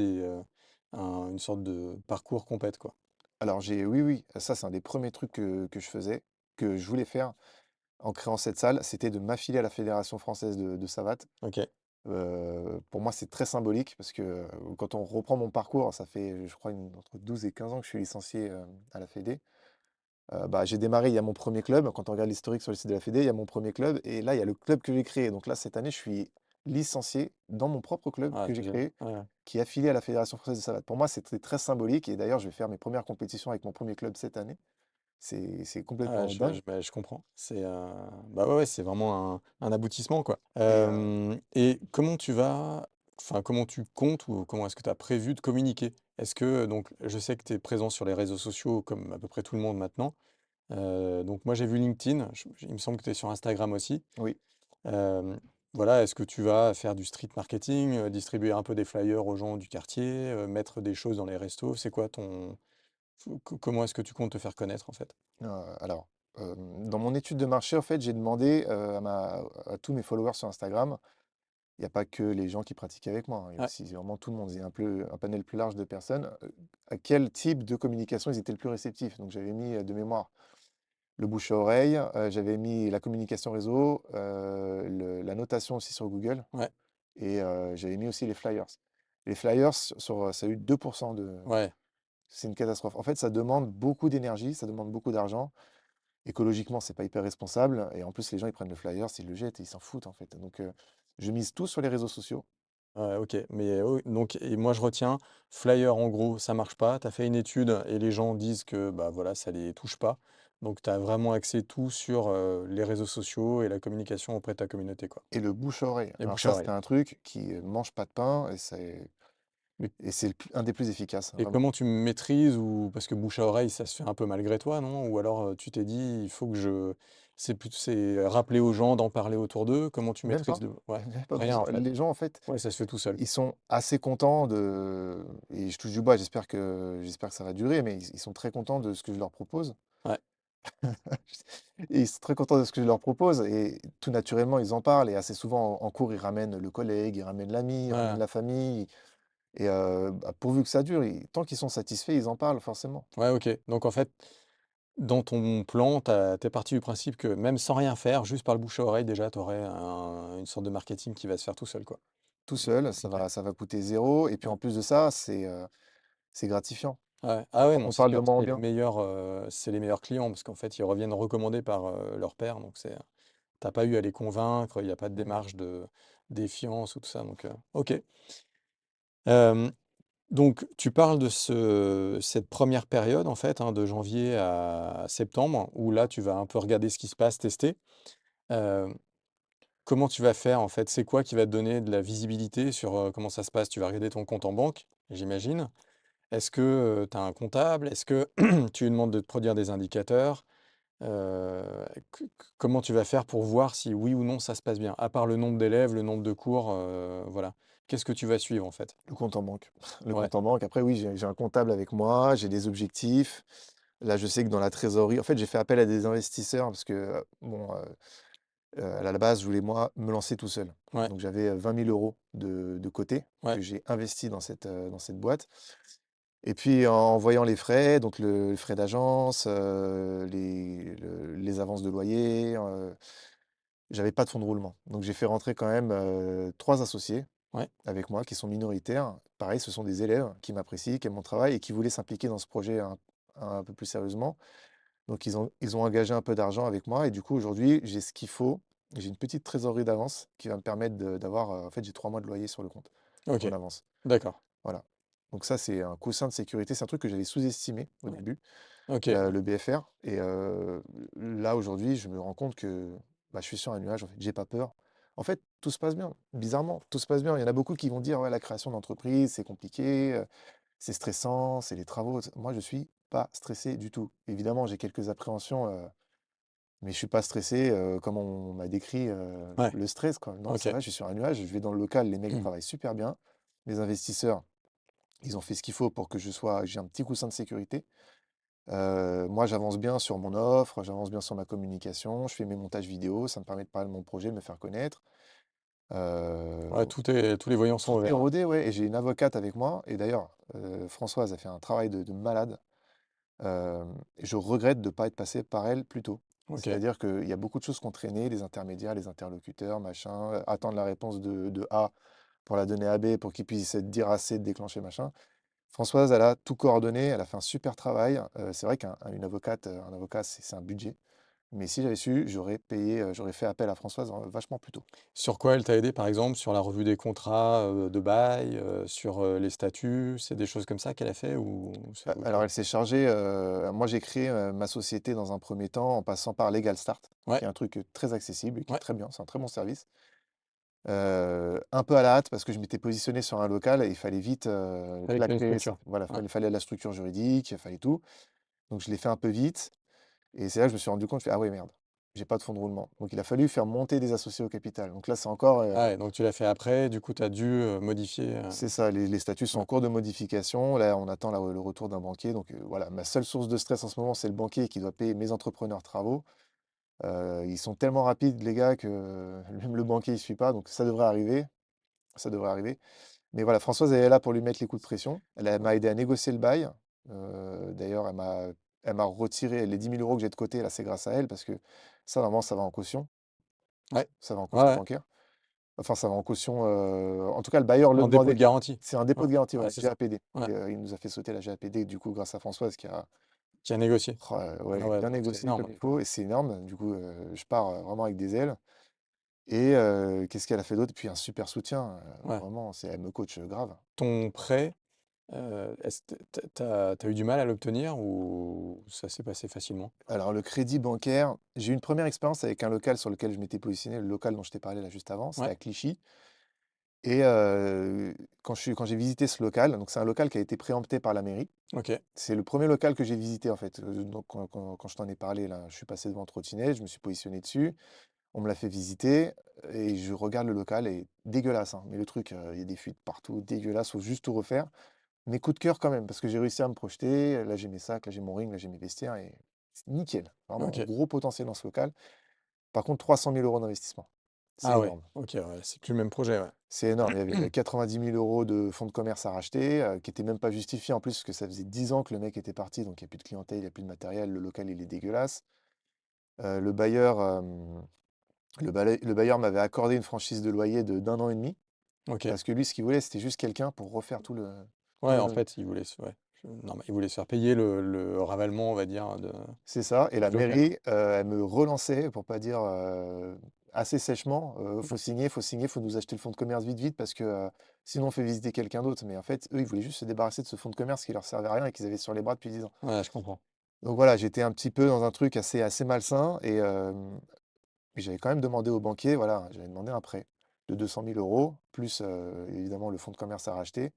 une sorte de parcours compète, quoi? Alors oui, oui, ça c'est un des premiers trucs que je faisais, que je voulais faire en créant cette salle, c'était de m'affilier à la Fédération française de savate. OK. Pour moi, c'est très symbolique parce que, quand on reprend mon parcours, ça fait, je crois, entre 12 et 15 ans que je suis licencié, à la fédé. Bah, j'ai démarré, il y a mon premier club. Quand on regarde l'historique sur le site de la fédé, il y a mon premier club et là, il y a le club que j'ai créé. Donc là, cette année, je suis licencié dans mon propre club Ah, que j'ai c'est génial. créé, Ouais, ouais. qui est affilié à la Fédération française de savate. Pour moi, c'était très symbolique et d'ailleurs, je vais faire mes premières compétitions avec mon premier club cette année. C'est Ah, complètement dingue bah, je comprends. Bah, ouais, ouais, c'est vraiment un aboutissement, quoi. et Et comment tu comptes ou comment est-ce que tu as prévu de communiquer? Est-ce que donc je sais que tu es présent sur les réseaux sociaux comme à peu près tout le monde maintenant. Donc moi j'ai vu LinkedIn, il me semble que tu es sur Instagram aussi. Oui. Hem, voilà, est-ce que tu vas faire du street marketing, distribuer un peu des flyers aux gens du quartier, mettre des choses dans les restos? C'est quoi ton comment est-ce que tu comptes te faire connaître en fait? Alors, dans mon étude de marché, en fait, j'ai demandé, à tous mes followers sur Instagram. Il y a pas que les gens qui pratiquent avec moi, hein, il y a Ouais, aussi vraiment tout le monde. Il y a un panel plus large de personnes, à quel type de communication ils étaient le plus réceptifs. Donc j'avais mis, de mémoire, le bouche à oreille, j'avais mis la communication réseau, la notation aussi sur Google ouais, et j'avais mis aussi les flyers. Les flyers ça a eu 2 de ouais. c'est une catastrophe. En fait, ça demande beaucoup d'énergie, ça demande beaucoup d'argent. Écologiquement, c'est pas hyper responsable et en plus, les gens, ils prennent le flyer, ils le jettent et ils s'en foutent, en fait. Donc je mise tout sur les réseaux sociaux. Ouais, OK, mais oui, donc et moi je retiens, flyer en gros, ça marche pas. Tu as fait une étude et les gens disent que, bah, voilà, ça les touche pas. Donc tu as vraiment axé tout sur, les réseaux sociaux et la communication auprès de ta communauté, quoi. Et le bouche à oreille. Et Alors bouche à ça, oreille. c'était un truc qui, mange pas de pain Mais et c'est un des plus efficaces, et vraiment. comment tu maîtrises ou parce que bouche à oreille, ça se fait un peu malgré toi, non? Ou alors, tu t'es dit: «Il faut que je» c'est rappeler aux gens d'en parler autour d'eux? Comment tu Même maîtrises pas, de ouais, même pas rien en besoin. fait? Les gens, en fait, Ouais, ça se fait tout seul. ils sont assez contents de et je touche du bois, j'espère que ça va durer, mais ils sont très contents de ce que je leur propose Ouais, et ils sont très contents de ce que je leur propose et tout naturellement, ils en parlent et assez souvent en cours, ils ramènent le collègue, ils ramènent l'ami, ils ramènent ouais, la famille et bah, pourvu que ça dure, tant qu'ils sont satisfaits, ils en parlent forcément. ouais, OK. Donc en fait, dans ton plan, tu parti du principe que même sans rien faire, juste par le bouche à oreille, déjà, tu aurais une sorte de marketing qui va se faire tout seul, quoi. Tout seul, ça OK. va ça va coûter zéro et puis Ouais. en plus de ça, c'est gratifiant. Ouais. Ah ouais, non, On c'est parle de sûr, moi en bien. c'est les meilleurs clients parce qu'en fait, ils reviennent recommandés par, leur père, donc tu pas eu à les convaincre, il y a pas de Mmh. démarche de défiance ou tout ça, donc OK. Hem, donc tu parles de cette première période, en fait, hein, de janvier à septembre, où là, tu vas un peu regarder ce qui se passe, tester. Hem Comment tu vas faire en fait? C'est quoi qui va te donner de la visibilité sur, comment ça se passe? Tu vas regarder ton compte en banque, j'imagine? Est-ce que, tu as un comptable? Est-ce que tu lui demandes de te produire des indicateurs? Heu, comment tu vas faire pour voir si oui ou non ça se passe bien? À part le nombre d'élèves, le nombre de cours, voilà. Qu'est-ce que tu vas suivre en fait? Le compte en banque. Le Ouais, compte en banque. Après oui, j'ai un comptable avec moi, j'ai des objectifs. Là, je sais que dans la trésorerie en fait, j'ai fait appel à des investisseurs parce que, bon, à la base, je voulais moi me lancer tout seul. ouais, Donc j'avais, 20 000 € de côté ouais, que j'ai investi dans cette boîte et puis en voyant les frais, donc le frais d'agence, les avances de loyer, j'avais pas de fonds de roulement. Donc j'ai fait rentrer quand même, 3 associés ouais. avec moi qui sont minoritaires. Pareil, ce sont des élèves qui m'apprécient, qui aiment mon travail et qui voulaient s'impliquer dans ce projet un peu plus sérieusement. Donc ils ont engagé un peu d'argent avec moi et du coup aujourd'hui, j'ai ce qu'il faut. J'ai une petite trésorerie d'avance qui va me permettre d'avoir, en fait, j'ai 3 mois de loyer sur le compte OK, en avance. d'accord. Voilà. Donc ça, c'est un coussin de sécurité. C'est un truc que j'avais sous-estimé au Ouais. début, OK, le BFR et là aujourd'hui, je me rends compte que, bah, je suis sur un nuage en fait, j'ai pas peur. En fait, tout se passe bien. Bizarrement, tout se passe bien. Il y en a beaucoup qui vont dire: «Ouais, la création d'entreprise, c'est compliqué, c'est stressant, c'est les travaux». Moi, je suis pas stressé du tout. Évidemment, j'ai quelques appréhensions, mais je suis pas stressé, comme on m'a décrit, ouais, le stress, quoi. Non, ça OK. va, je suis sur un nuage, je vais dans le local, les mecs travaillent super bien. Les investisseurs, ils ont fait ce qu'il faut pour que j'ai un petit coussin de sécurité. Moi, j'avance bien sur mon offre, j'avance bien sur ma communication, je fais mes montages vidéo, ça me permet de parler de mon projet, de me faire connaître. Heu, Ouais, tous les voyants sont Tout au est vert, rodé, ouais et j'ai une avocate avec moi et d'ailleurs, Françoise a fait un travail de malade. Et je regrette de ne pas être passé par elle plus tôt. ouais. OK. C'est-à-dire qu'il y a beaucoup de choses qui ont traîné, les intermédiaires, les interlocuteurs, machin, attendre la réponse de A pour la donner à B pour qu'il puisse dire à C de déclencher machin. Françoise, elle a tout coordonné, elle a fait un super travail. C'est vrai qu'une avocate, un avocat, c'est un budget. Mais si j'avais su, j'aurais payé, j'aurais fait appel à Françoise, vachement plus tôt. Sur quoi elle t'a aidé, par exemple? Sur la revue des contrats, de bail, sur, les statuts? C'est des choses comme ça qu'elle a fait ou c'est autre Alors chose? elle s'est chargée, moi j'ai créé, ma société dans un premier temps en passant par Legal Start, Ouais, qui est un truc, très accessible et qui est ouais, très bien, c'est un très bon service. Un peu à la hâte parce que je m'étais positionné sur un local et il fallait vite, Fallait créer une claquer ça structure. voilà, Ouais. fallait la structure juridique, il fallait tout. Donc je l'ai fait un peu vite et c'est là que je me suis rendu compte, je fais: «Ah ouais merde, j'ai pas de fonds de roulement». Donc il a fallu faire monter des associés au capital. Donc là, c'est encore, Ah ouais, donc tu l'as fait après, du coup, tu as dû, modifier, c'est ça, les statuts sont ouais. en cours de modification. Là, on attend le retour d'un banquier. Donc voilà, ma seule source de stress en ce moment, c'est le banquier qui doit payer mes entrepreneurs travaux. Ils sont tellement rapides les gars que même le banquier, il suit pas, donc ça devrait arriver. Mais voilà, Françoise, elle est là pour lui mettre les coups de pression. Elle m'a aidé à négocier le bail. D'ailleurs, elle m'a retiré les 10 000 € que j'ai de côté, là, c'est grâce à elle, parce que ça, normalement, ça va en caution. Ouais. Ça va en Ouais, caution ouais. bancaire. Enfin, ça va en caution. En tout cas, le bailleur le En dépôt demandait. de garantie. C'est un Ouais. dépôt de garantie, Ouais, ouais, c'est ça. GAPD. Ouais, Et il nous a fait sauter la GAPD, du coup, grâce à Françoise qui a qui a négocié. oh, Ah ouais, ouais, bien donc c'est négocié énorme. comme il faut. Et c'est énorme. Du coup, je pars vraiment avec des ailes. Et qu'est-ce qu'elle a fait d'autre? Et puis un super soutien. Ouais. Vraiment, elle me coach grave. Ton prêt, est-ce que tu as eu du mal à l'obtenir ou ça s'est passé facilement? Alors, le crédit bancaire, j'ai eu une première expérience avec un local sur lequel je m'étais positionné, le local dont je t'ai parlé là juste avant, c'était Ouais, à Clichy. Et quand j'ai visité ce local, donc c'est un local qui a été préempté par la mairie. OK. C'est le premier local que j'ai visité en fait. Donc quand je t'en ai parlé là, je suis passé devant trottinette, je me suis positionné dessus, on me l'a fait visiter et je regarde le local et dégueulasse, hein. Mais le truc, il y a des fuites partout, dégueulasse, faut juste tout refaire. Mais coup de cœur quand même, parce que j'ai réussi à me projeter. Là, j'ai mes sacs, là, j'ai mon ring, là, j'ai mes vestiaires et c'est nickel. Vraiment, OK. gros potentiel dans ce local. Par contre, 300 000 € d'investissement. C'est Ah ouais, énorme. OK, ouais, c'est plus le même projet, ouais. C'est énorme. Il y avait 90 000 € de fonds de commerce à racheter, qui n'étaient même pas justifiés en plus, parce que ça faisait 10 ans que le mec était parti, donc il n'y a plus de clientèle, il n'y a plus de matériel, le local il est dégueulasse. Le bailleur, le bailleur m'avait accordé une franchise de loyer d'un an et demi, OK. parce que lui, ce qu'il voulait, c'était juste quelqu'un pour refaire tout Ouais, le en logis. fait, il voulait se ouais, normal, il voulait se faire payer le ravalement, on va dire, C'est ça, et la du local. mairie, elle me relançait, pour pas dire, assez sèchement, faut signer, faut nous acheter le fonds de commerce vite, vite, parce que, sinon on fait visiter quelqu'un d'autre». Mais en fait, eux, ils voulaient juste se débarrasser de ce fonds de commerce qui leur servait à rien et qu'ils avaient sur les bras depuis 10 ans. Ouais, je comprends. Donc voilà, j'étais un petit peu dans un truc assez malsain et j'avais quand même demandé au banquier, voilà, j'avais demandé un prêt de 200 000 € plus, évidemment le fonds de commerce à racheter.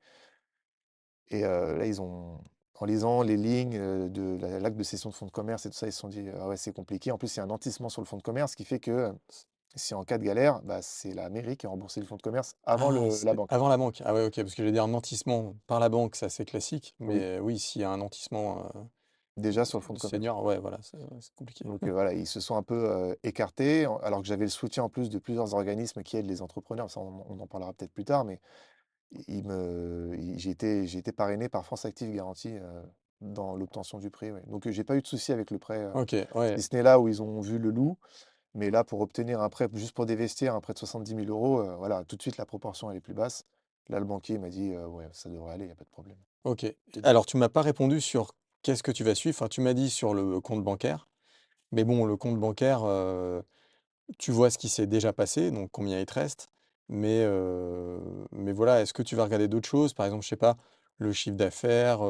Et là, en lisant les lignes, de l'acte de cession de fonds de commerce et tout ça, ils se sont dit: «Ah ouais, c'est compliqué». En plus, il y a un nantissement sur le fonds de commerce qui fait que, si en cas de galère, bah, c'est la mairie qui a remboursé le fonds de commerce avant Ah, la c'est banque. avant la banque. Ah ouais, OK, parce que j'allais dire un nantissement par la banque, ça c'est classique, Oui, mais oui, s'il y a un nantissement, déjà sur le fonds de commerce. senior, ouais, voilà, c'est compliqué. Donc voilà, ils se sont un peu, écartés, alors que j'avais le soutien en plus de plusieurs organismes qui aident les entrepreneurs. Ça, on en parlera peut-être plus tard, mais j'ai été parrainé par France Active Garantie, dans l'obtention du prêt, ouais. Donc j'ai pas eu de souci avec le prêt, OK, ouais, si ce n'est là où ils ont vu le loup. Mais là, pour obtenir un prêt juste pour des vestiaires, un prêt de 70 000 €, voilà, tout de suite la proportion elle est plus basse. Là, le banquier m'a dit: «Ouais, ça devrait aller, il y a pas de problème». OK. Et Alors tu m'as pas répondu sur qu'est-ce que tu vas suivre? Enfin, tu m'as dit sur le compte bancaire, mais bon, le compte bancaire, tu vois ce qui s'est déjà passé, donc combien il te reste, mais voilà, est-ce que tu vas regarder d'autres choses? Par exemple, je sais pas, le chiffre d'affaires,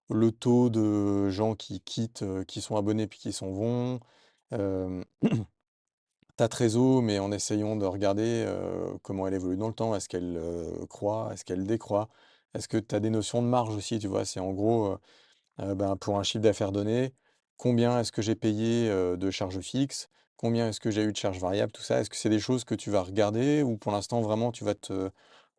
le taux de gens qui quittent, qui sont abonnés puis qui s'en vont, hem, ta trésor, mais en essayant de regarder, comment elle évolue dans le temps. Est-ce qu'elle, croît? Est-ce qu'elle décroît? Est-ce que tu as des notions de marge aussi, tu vois? C'est en gros, ben, pour un chiffre d'affaires donné, combien est-ce que j'ai payé, de charges fixes? Combien est-ce que j'ai eu de charges variables? Tout ça, est-ce que c'est des choses que tu vas regarder ou pour l'instant vraiment tu vas te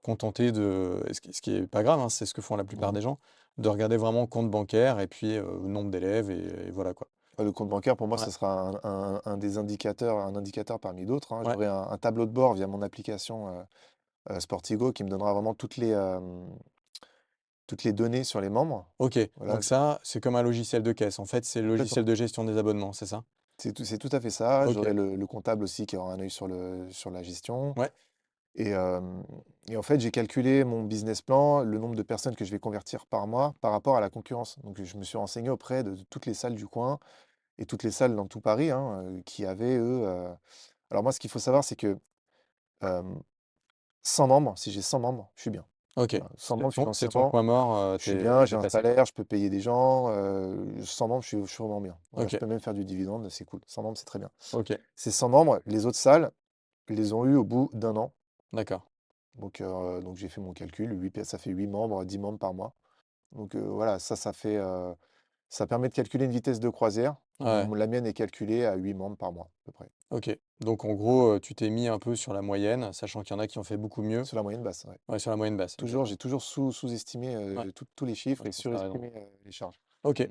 contenter de ce qui est pas grave, hein, c'est ce que font la plupart mmh des gens, de regarder vraiment compte bancaire et puis, nombre d'élèves et voilà quoi. Le compte bancaire, pour moi, Ouais, ce sera un des indicateurs, un indicateur parmi d'autres, hein. ouais, J'aurai un tableau de bord via mon application, Sportigo, qui me donnera vraiment toutes les données sur les membres. OK, Voilà, donc ça, c'est comme un logiciel de caisse. En fait, c'est le logiciel complètement. de gestion des abonnements, c'est ça? C'est tout à fait ça. OK, J'aurai le comptable aussi qui aura un œil sur la gestion. ouais, Et, en fait, j'ai calculé mon business plan, le nombre de personnes que je vais convertir par mois par rapport à la concurrence. Donc, je me suis renseigné auprès de toutes les salles du coin et toutes les salles dans tout Paris, hein, qui avaient, eux. Alors, moi, ce qu'il faut savoir, c'est que, hem, 100 membres, si j'ai 100 membres, je suis bien. OK. Voilà, 100 membres C'est ton financièrement, point mort, je suis bien, j'ai tu un passé quoi. salaire, je peux payer des gens. 100 membres, je suis vraiment bien. Voilà, je OK, peux même faire du dividende, c'est cool. 100 membres, c'est très bien. OK. Ces 100 membres, les autres salles, ils les ont eu au bout d'un an. D'accord. Donc j'ai fait mon calcul, ça fait 8 membres, 10 membres par mois. Donc voilà, ça permet de calculer une vitesse de croisière. Ouais, La mienne est calculée à 8 membres par mois, à peu près. OK. Donc en gros, tu t'es mis un peu sur la moyenne, sachant qu'il y en a qui ont fait beaucoup mieux. Sur la moyenne basse, ouais. Ouais, sur la moyenne basse. OK, Toujours, ouais. j'ai toujours sous-estimé Ouais, tous les chiffres ouais, et ça, tu raison. surestimé les charges. OK.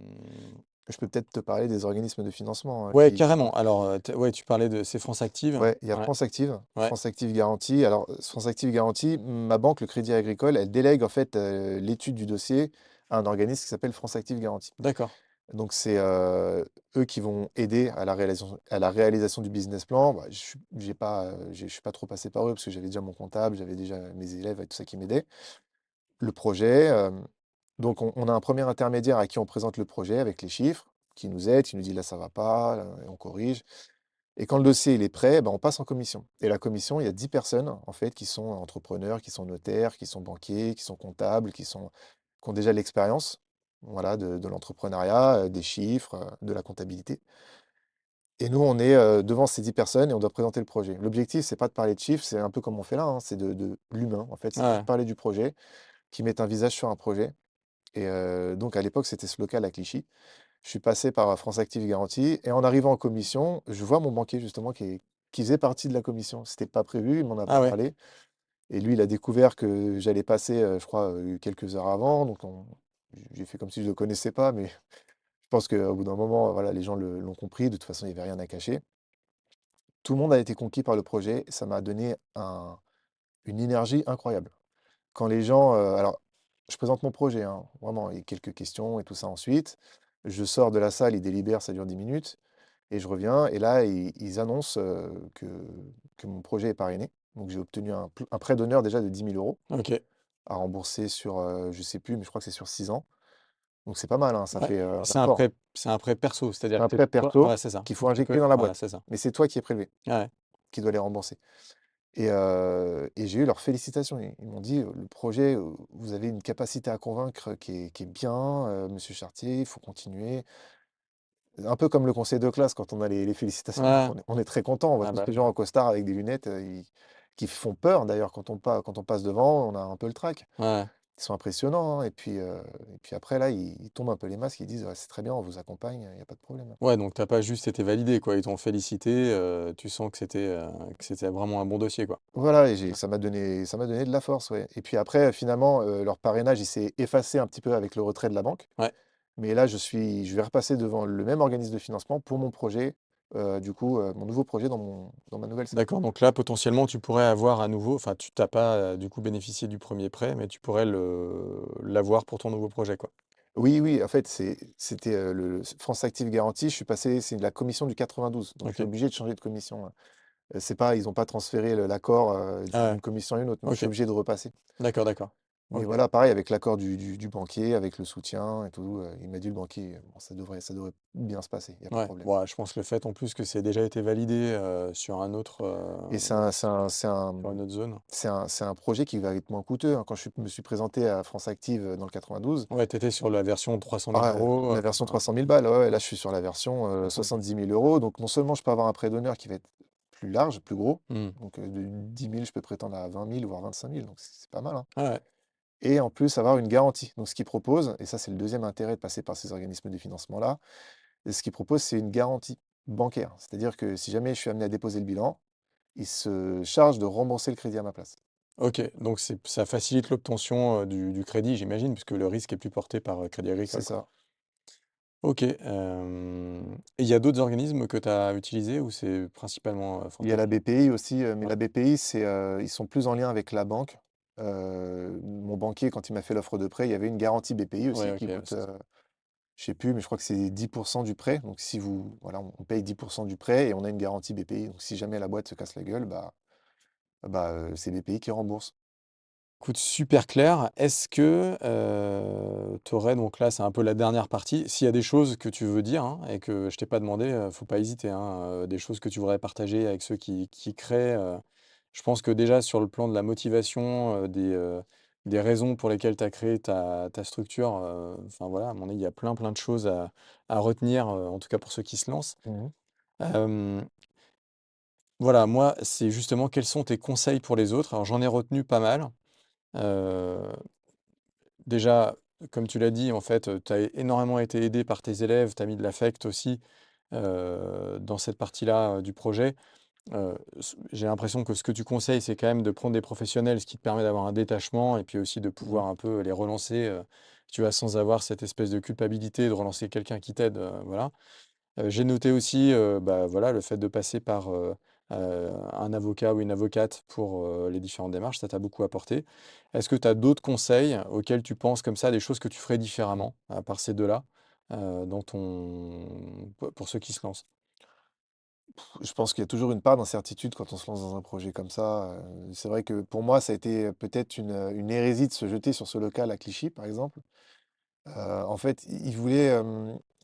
Je peux peut-être te parler des organismes de financement Ouais, qui carrément. sont. Alors, tu ouais, tu parlais de c'est France Active? Ouais, il y a Ouais, France Active, ouais, France Active Garantie. Alors, France Active Garantie, ma banque, le Crédit Agricole, elle délègue en fait l'étude du dossier à un organisme qui s'appelle France Active Garantie. d'accord. Donc, c'est eux qui vont aider à la réalisation du business plan. Bah, je suis pas trop passé par eux parce que j'avais déjà mon comptable, j'avais déjà mes élèves et tout ça qui m'aidaient. Le projet, donc on a un premier intermédiaire à qui on présente le projet avec les chiffres, qui nous aide, qui nous dit là ça va pas, là, et on corrige. Et quand le dossier il est prêt, ben, on passe en commission. Et la commission, il y a 10 personnes en fait qui sont entrepreneurs, qui sont notaires, qui sont banquiers, qui sont comptables, qui ont déjà l'expérience, voilà, de l'entrepreneuriat, des chiffres, de la comptabilité. Et nous, on est devant ces 10 personnes et on doit présenter le projet. L'objectif, c'est pas de parler de chiffres, c'est un peu comme on fait là, hein, c'est de l'humain. En fait, c'est juste Ouais. parler du projet, qui met un visage sur un projet. Et donc à l'époque, c'était ce local à Clichy. Je suis passé par France Active Garantie et en arrivant en commission, je vois mon banquier justement qui faisait partie de la commission. C'était pas prévu, il m'en a pas Ah ouais. parlé. Et lui, il a découvert que j'allais passer, je crois, quelques heures avant. J'ai fait comme si je ne le connaissais pas, mais je pense qu'au bout d'un moment, voilà, les gens l'ont compris. De toute façon, il n'y avait rien à cacher. Tout le monde a été conquis par le projet. Ça m'a donné une énergie incroyable. Quand les gens, alors, je présente mon projet, hein, vraiment, et quelques questions et tout ça ensuite. Je sors de la salle, ils délibèrent, ça dure 10 minutes, et je reviens, et là, ils annoncent que mon projet est parrainé. Donc j'ai obtenu un prêt d'honneur déjà de 10 000 € OK. à rembourser sur, je sais plus, mais je crois que c'est sur 6 ans. Donc c'est pas mal, hein, ça Ouais. fait un C'est un apport. prêt c'est un prêt perso, C'est c'est-à-dire un que prêt toi perso voilà, c'est ça. qu'il faut Donc tu injecter peux dans la voilà, boîte. c'est ça. Mais c'est toi qui es prélevé, Ouais. qui dois les rembourser. Et j'ai eu leurs félicitations. Ils m'ont dit, «Le projet, vous avez une capacité à convaincre qui est bien, monsieur Chartier, il faut continuer». Un peu comme le conseil de classe quand on a les félicitations, Ouais. on est très content. On voit Ah tous bah, ces oui. gens en costard avec des lunettes, qui font peur d'ailleurs quand on passe devant, on a un peu le trac. Ouais. Ils sont impressionnants, hein, et puis après là, ils tombent un peu les masques, ils disent: «Ouais, c'est très bien, on vous accompagne, il y a pas de problème». Ouais, donc tu as pas juste été validé, quoi. Ils t'ont félicité, tu sens que c'était vraiment un bon dossier, quoi. Voilà, et Ouais. ça m'a donné de la force, ouais. Et puis après, finalement, leur parrainage, il s'est effacé un petit peu avec le retrait de la banque. Ouais. Mais là, je vais repasser devant le même organisme de financement pour mon projet, mon nouveau projet dans ma nouvelle salle. D'accord, donc là, potentiellement, tu pourrais avoir à nouveau enfin, tu t'as pas, du coup, bénéficié du premier prêt, mais tu pourrais l'avoir pour ton nouveau projet, quoi. Oui, oui, en fait, c'était, France Active Garantie, c'est la commission du 92, donc je suis OK. obligé de changer de commission, hein. C'est pas Ils n'ont pas transféré l'accord, Ah ouais. d'une commission à une autre, donc je suis OK. obligé de repasser. D'accord, d'accord. Mais OK. voilà, pareil avec l'accord du banquier, avec le soutien et tout, il m'a dit le banquier: «Bon, ça devrait bien se passer, il y a pas de Ouais. problème». Bon, ouais, je pense que le fait, en plus, que c'est déjà été validé, Et sur une autre zone. c'est un projet qui va être moins coûteux, hein. Quand me suis présenté à France Active, dans le 92, Ouais, tu étais sur la version 300 000 ah, €, la version 300 000 balles, ouais, ouais, là ouais, je suis sur la version, OK. 70 000 €. Donc non seulement je peux avoir un prêt d'honneur qui va être plus large, plus gros, Mmh. donc de 10 000, je peux prétendre à 20 000 voire 25 000, donc c'est pas mal, hein. Ouais, ouais. Et en plus avoir une garantie. Donc ce qu'ils proposent, et ça c'est le deuxième intérêt de passer par ces organismes de financement-là, et ce qu'ils proposent, c'est une garantie bancaire. C'est-à-dire que si jamais je suis amené à déposer le bilan, ils se chargent de rembourser le crédit à ma place. OK, donc ça facilite l'obtention, du crédit, j'imagine, puisque le risque est plus porté par, Crédit C'est Agricole, quoi. ça. OK, et il y a d'autres organismes que tu as utilisés ou c'est principalement, Il y a la Frontactive? BPI aussi, mais Ouais, la BPI, ils sont plus en lien avec la banque. Mon banquier, quand il m'a fait l'offre de prêt, il y avait une garantie BPI ouais, aussi OK, qui ouais, coûte, c'est ça. je sais plus, mais je crois que c'est 10 du prêt. Donc si voilà, on paye 10 du prêt et on a une garantie BPI. Donc si jamais la boîte se casse la gueule, c'est BPI qui rembourse. Écoute, super clair. Est-ce que, tu aurais donc là, c'est un peu la dernière partie, s'il y a des choses que tu veux dire, hein, et que je t'ai pas demandé, faut pas hésiter, hein, des choses que tu voudrais partager avec ceux qui créent, je pense que déjà sur le plan de la motivation, des raisons pour lesquelles tu as créé ta structure, enfin voilà, à mon avis, il y a plein, plein de choses à retenir, en tout cas pour ceux qui se lancent. Mmh. Hem Voilà, moi, c'est justement quels sont tes conseils pour les autres? Alors j'en ai retenu pas mal. Heu, Déjà, comme tu l'as dit, en fait, tu as énormément été aidé par tes élèves, tu as mis de l'affect aussi, dans cette partie-là, du projet. J'ai l'impression que ce que tu conseilles, c'est quand même de prendre des professionnels, ce qui te permet d'avoir un détachement et puis aussi de Mmh. pouvoir un peu les relancer, tu vois, sans avoir cette espèce de culpabilité de relancer quelqu'un qui t'aide, voilà. J'ai noté aussi, bah, voilà, le fait de passer par, un avocat ou une avocate pour, les différentes démarches, ça t'a beaucoup apporté. Est-ce que tu as d'autres conseils auxquels tu penses comme ça, des choses que tu ferais différemment, à part ces 2 là, dans ton pour ceux qui se lancent? Je pense qu'il y a toujours une part d'incertitude quand on se lance dans un projet comme ça. C'est vrai que pour moi, ça a été peut-être une hérésie de se jeter sur ce local à Clichy, par exemple. En fait, ils voulaient,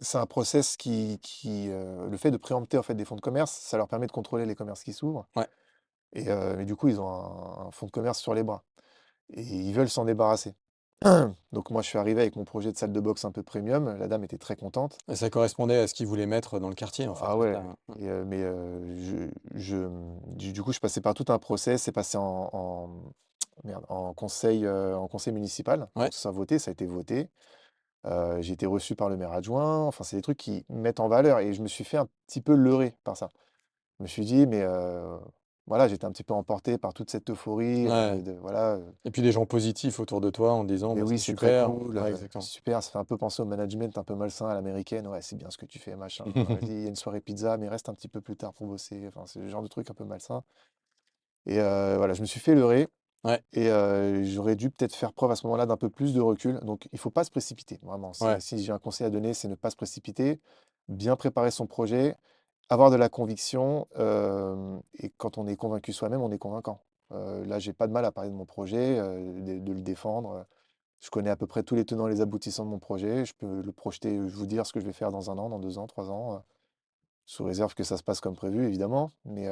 c'est un process le fait de préempter, en fait, des fonds de commerce, ça leur permet de contrôler les commerces qui s'ouvrent Ouais, et du coup, ils ont un fonds de commerce sur les bras et ils veulent s'en débarrasser. Donc moi, je suis arrivé avec mon projet de salle de boxe un peu premium. La dame était très contente. et ça correspondait à ce qu'ils voulaient mettre dans le quartier, en fait, Ah c'est ouais, ça, hein? Mmh. mais du coup, je passais par tout un process, c'est passé merde, en conseil municipal pour Ouais, que ça soit voté, ça a été voté. J'ai été reçu par le maire adjoint, enfin, c'est des trucs qui mettent en valeur et je me suis fait un petit peu leurrer par ça. Je me suis dit: «Mais voilà, j'étais un petit peu emporté par toute cette euphorie, ouais, de voilà, et puis des gens positifs autour de toi en disant: mais «Bah, oui, c'est c'est très super». cool, Ouais, exactement. super». Ça fait un peu penser au management un peu malsain à l'américaine. «Ouais, c'est bien ce que tu fais, machin. Vas-y, il y a une soirée pizza, mais reste un petit peu plus tard pour bosser». Enfin, c'est le genre de truc un peu malsain et voilà, je me suis fait leurrer Ouais, et j'aurais dû peut-être faire preuve à ce moment-là d'un peu plus de recul. Donc il faut pas se précipiter, vraiment. ouais, Si j'ai un conseil à donner, c'est ne pas se précipiter, bien préparer son projet, avoir de la conviction, et quand on est convaincu soi-même, on est convaincant. Là, j'ai pas de mal à parler de mon projet, de le défendre. Je connais à peu près tous les tenants et les aboutissants de mon projet. Je peux le projeter, vous dire ce que je vais faire dans un an, dans 2 ans, 3 ans, sous réserve que ça se passe comme prévu, évidemment. Mais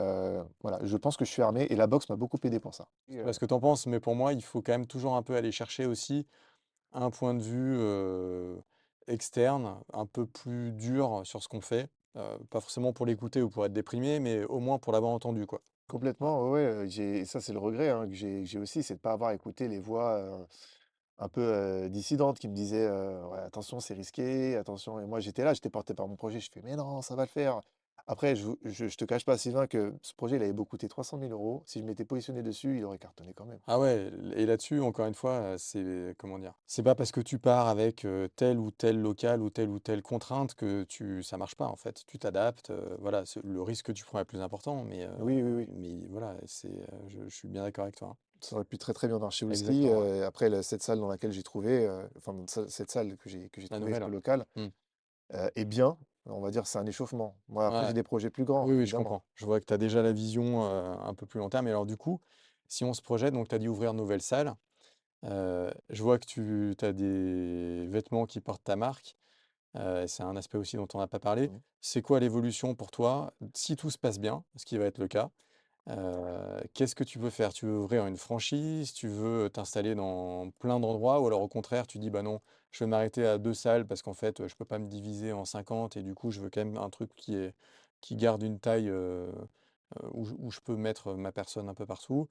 voilà, je pense que je suis armé et la boxe m'a beaucoup aidé pour ça. je sais pas ce que tu en penses, mais pour moi, il faut quand même toujours un peu aller chercher aussi un point de vue, externe, un peu plus dur sur ce qu'on fait. Pas forcément pour l'écouter ou pour être déprimé, mais au moins pour l'avoir entendu, quoi. Ouais, Complètement, ouais, ouais, ça c'est le regret, hein, que j'ai aussi, c'est de pas avoir écouté les voix, un peu, dissidentes qui me disaient, «Ouais, attention, c'est risqué, attention» et moi j'étais là, j'étais porté par mon projet, je fais: «Mais non, ça va le faire». Après je te cache pas, Sylvain, que ce projet, il avait beau coûter 300 000 €. Si je m'étais positionné dessus, il aurait cartonné quand même. ah ouais, et là-dessus, encore une fois, c'est comment dire? C'est pas parce que tu pars avec, tel ou tel local ou telle contrainte que ça marche pas, en fait. Tu t'adaptes, voilà, le risque que tu prends est plus important, Oui, oui, oui. mais voilà, je suis bien d'accord avec toi, hein. Ça aurait pu très, très bien marcher aussi, Exactement, ouais. après cette salle dans laquelle j'ai trouvé, enfin, cette salle que j'ai La trouvée, nouvelle, ce ouais. local, Mmh. est bien. On va dire, c'est un échauffement. Moi, après, j'ai Ouais. des projets plus grands, Oui, oui, je évidemment. comprends. Je vois que tu as déjà la vision, un peu plus long terme. Et alors du coup, si on se projette, donc tu as dit ouvrir une nouvelle salle, je vois que tu as des vêtements qui portent ta marque, c'est un aspect aussi dont on n'a pas parlé. Mmh. C'est quoi l'évolution pour toi, si tout se passe bien, ce qui va être le cas? Qu'est-ce que tu veux faire? Tu veux ouvrir une franchise? Tu veux t'installer dans plein d'endroits? Ou alors au contraire, tu dis: «Bah non, je vais m'arrêter à 2 salles parce qu'en fait, je peux pas me diviser en 50 et du coup, je veux quand même un truc qui garde une taille, où je peux mettre ma personne un peu partout».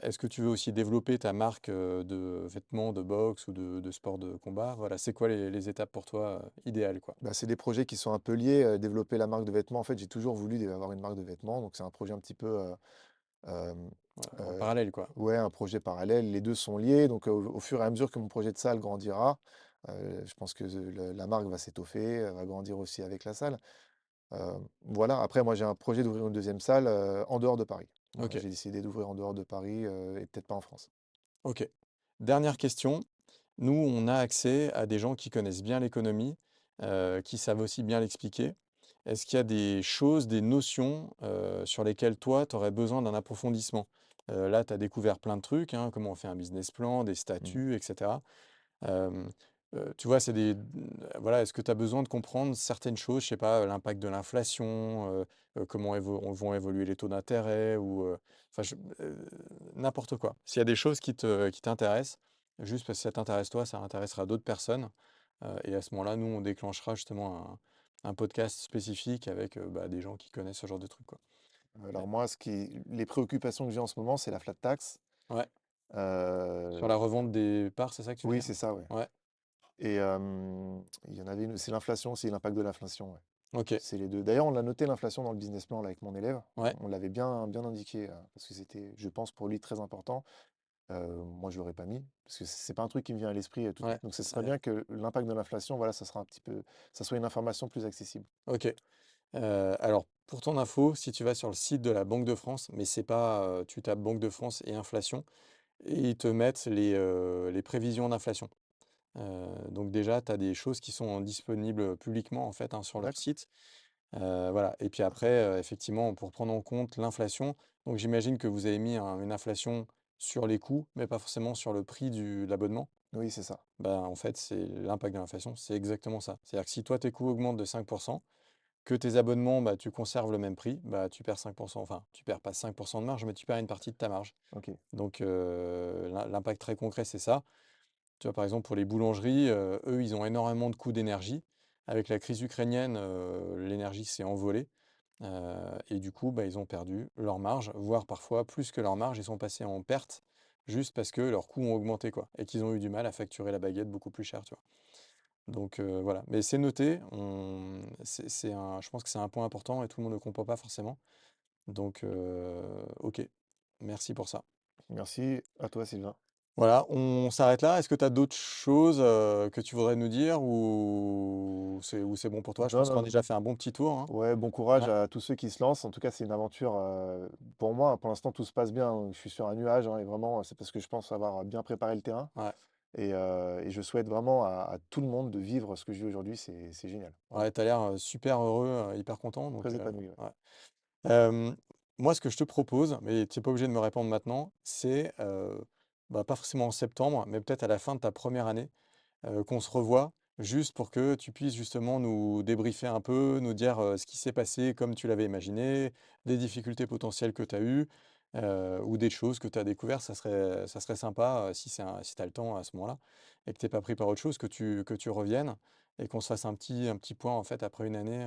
Est-ce que tu veux aussi développer ta marque, de vêtements de boxe ou de sport de combat? Voilà, c'est quoi les étapes pour toi, idéales, quoi? Bah, c'est des projets qui sont un peu liés, développer la marque de vêtements. En fait, j'ai toujours voulu avoir une marque de vêtements, donc c'est un projet un petit peu, hem, Ouais, en heu, parallèle, quoi. ouais, un projet parallèle. Les 2 sont liés, donc au fur et à mesure que mon projet de salle grandira, je pense que la marque va s'étoffer, va grandir aussi avec la salle. Voilà, après moi j'ai un projet d'ouvrir une deuxième salle, en dehors de Paris. Voilà, OK, j'ai décidé d'ouvrir en dehors de Paris, et peut-être pas en France. OK. Dernière question. Nous, on a accès à des gens qui connaissent bien l'économie, qui savent aussi bien l'expliquer. Est-ce qu'il y a des choses, des notions, sur lesquelles toi, tu aurais besoin d'un approfondissement? Là, tu as découvert plein de trucs, hein, comment on fait un business plan, des Mmh. statuts, et cetera. Hem, Tu vois, voilà, est-ce que tu as besoin de comprendre certaines choses? Je sais pas, l'impact de l'inflation, comment vont évoluer les taux d'intérêt ou, enfin n'importe quoi. S'il y a des choses qui t'intéressent, juste parce que ça t'intéresse toi, ça intéressera d'autres personnes, et à ce moment-là, nous, on déclenchera justement un podcast spécifique avec, bah, des gens qui connaissent ce genre de trucs, quoi. Alors moi, les préoccupations que j'ai en ce moment, c'est la flat tax. Ouais, Euh, sur la revente des parts, c'est ça que tu veux oui, dire? c'est ça, ouais. Ouais, Et il y en avait une, c'est l'inflation aussi, l'impact de l'inflation, ouais. OK, C'est les deux. D'ailleurs, on l'a noté l'inflation dans le business plan là, avec mon élève. ouais, On l'avait bien indiqué parce que c'était, je pense, pour lui très important. Moi, je l'aurais pas mis parce que c'est pas un truc qui me vient à l'esprit tout de ouais, suite. Donc, ce serait bien que l'impact de l'inflation, voilà, ça sera un petit peu, ça soit une information plus accessible. OK. Alors pour ton info, si tu vas sur le site de la Banque de France, mais c'est pas, tu tapes Banque de France et inflation et ils te mettent les prévisions d'inflation. Donc déjà, tu as des choses qui sont disponibles publiquement en fait, hein, sur leur D'accord. site. Voilà et puis après, effectivement, pour prendre en compte l'inflation, donc j'imagine que vous avez mis une inflation sur les coûts, mais pas forcément sur le prix de l'abonnement? Oui, c'est ça. Bah, en fait, c'est l'impact de l'inflation, c'est exactement ça. C'est-à-dire que si toi, tes coûts augmentent de 5, que tes abonnements, bah, tu conserves le même prix, bah, tu perds 5, enfin, tu perds pas 5 de marge, mais tu perds une partie de ta marge. Ok. Donc l'impact très concret, c'est ça. Tu vois, par exemple, pour les boulangeries, eux, ils ont énormément de coûts d'énergie. Avec la crise ukrainienne, l'énergie s'est envolée. Et du coup, bah, ils ont perdu leur marge, voire parfois plus que leur marge. Ils sont passés en perte juste parce que leurs coûts ont augmenté, quoi. Et qu'ils ont eu du mal à facturer la baguette beaucoup plus cher, tu vois. Donc voilà. Mais c'est noté. Je pense que c'est un point important et tout le monde ne comprend pas forcément. Donc, ok. Merci pour ça. Merci à toi, Sylvain. Voilà, on s'arrête là. Est-ce que tu as d'autres choses, que tu voudrais nous dire ou c'est bon pour toi? Je Non, pense qu'on a non. déjà fait un bon petit tour, hein? Ouais, bon courage Ouais, à tous ceux qui se lancent. En tout cas, c'est une aventure pour moi. Pour l'instant, tout se passe bien, hein. Je suis sur un nuage et vraiment, c'est parce que je pense avoir bien préparé le terrain. ouais, Et je souhaite vraiment à tout le monde de vivre ce que je vis aujourd'hui. C'est génial, ouais, vraiment. tu as l'air, super heureux, hyper content donc Très épanoui, ouais. ouais. Hem, Moi, ce que je te propose, mais tu es pas obligé de me répondre maintenant, c'est, bah, pas forcément en septembre, mais peut-être à la fin de ta première année, qu'on se revoie, juste pour que tu puisses justement nous débriefer un peu, nous dire, ce qui s'est passé comme tu l'avais imaginé, des difficultés potentielles que tu as eues, ou des choses que tu as découvert. Ça serait sympa, si tu as le temps à ce moment-là et que tu pas pris par autre chose, que tu reviennes et qu'on se fasse un petit point, en fait, après une année,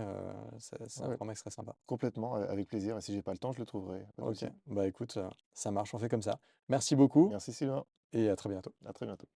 c'est un Ouais, format qui serait sympa. complètement, avec plaisir. Et si j'ai pas le temps, je le trouverai, pas de OK, souci. bah, écoute, ça marche, on fait comme ça. Merci beaucoup Merci, Sylvain. et à très bientôt. À très bientôt.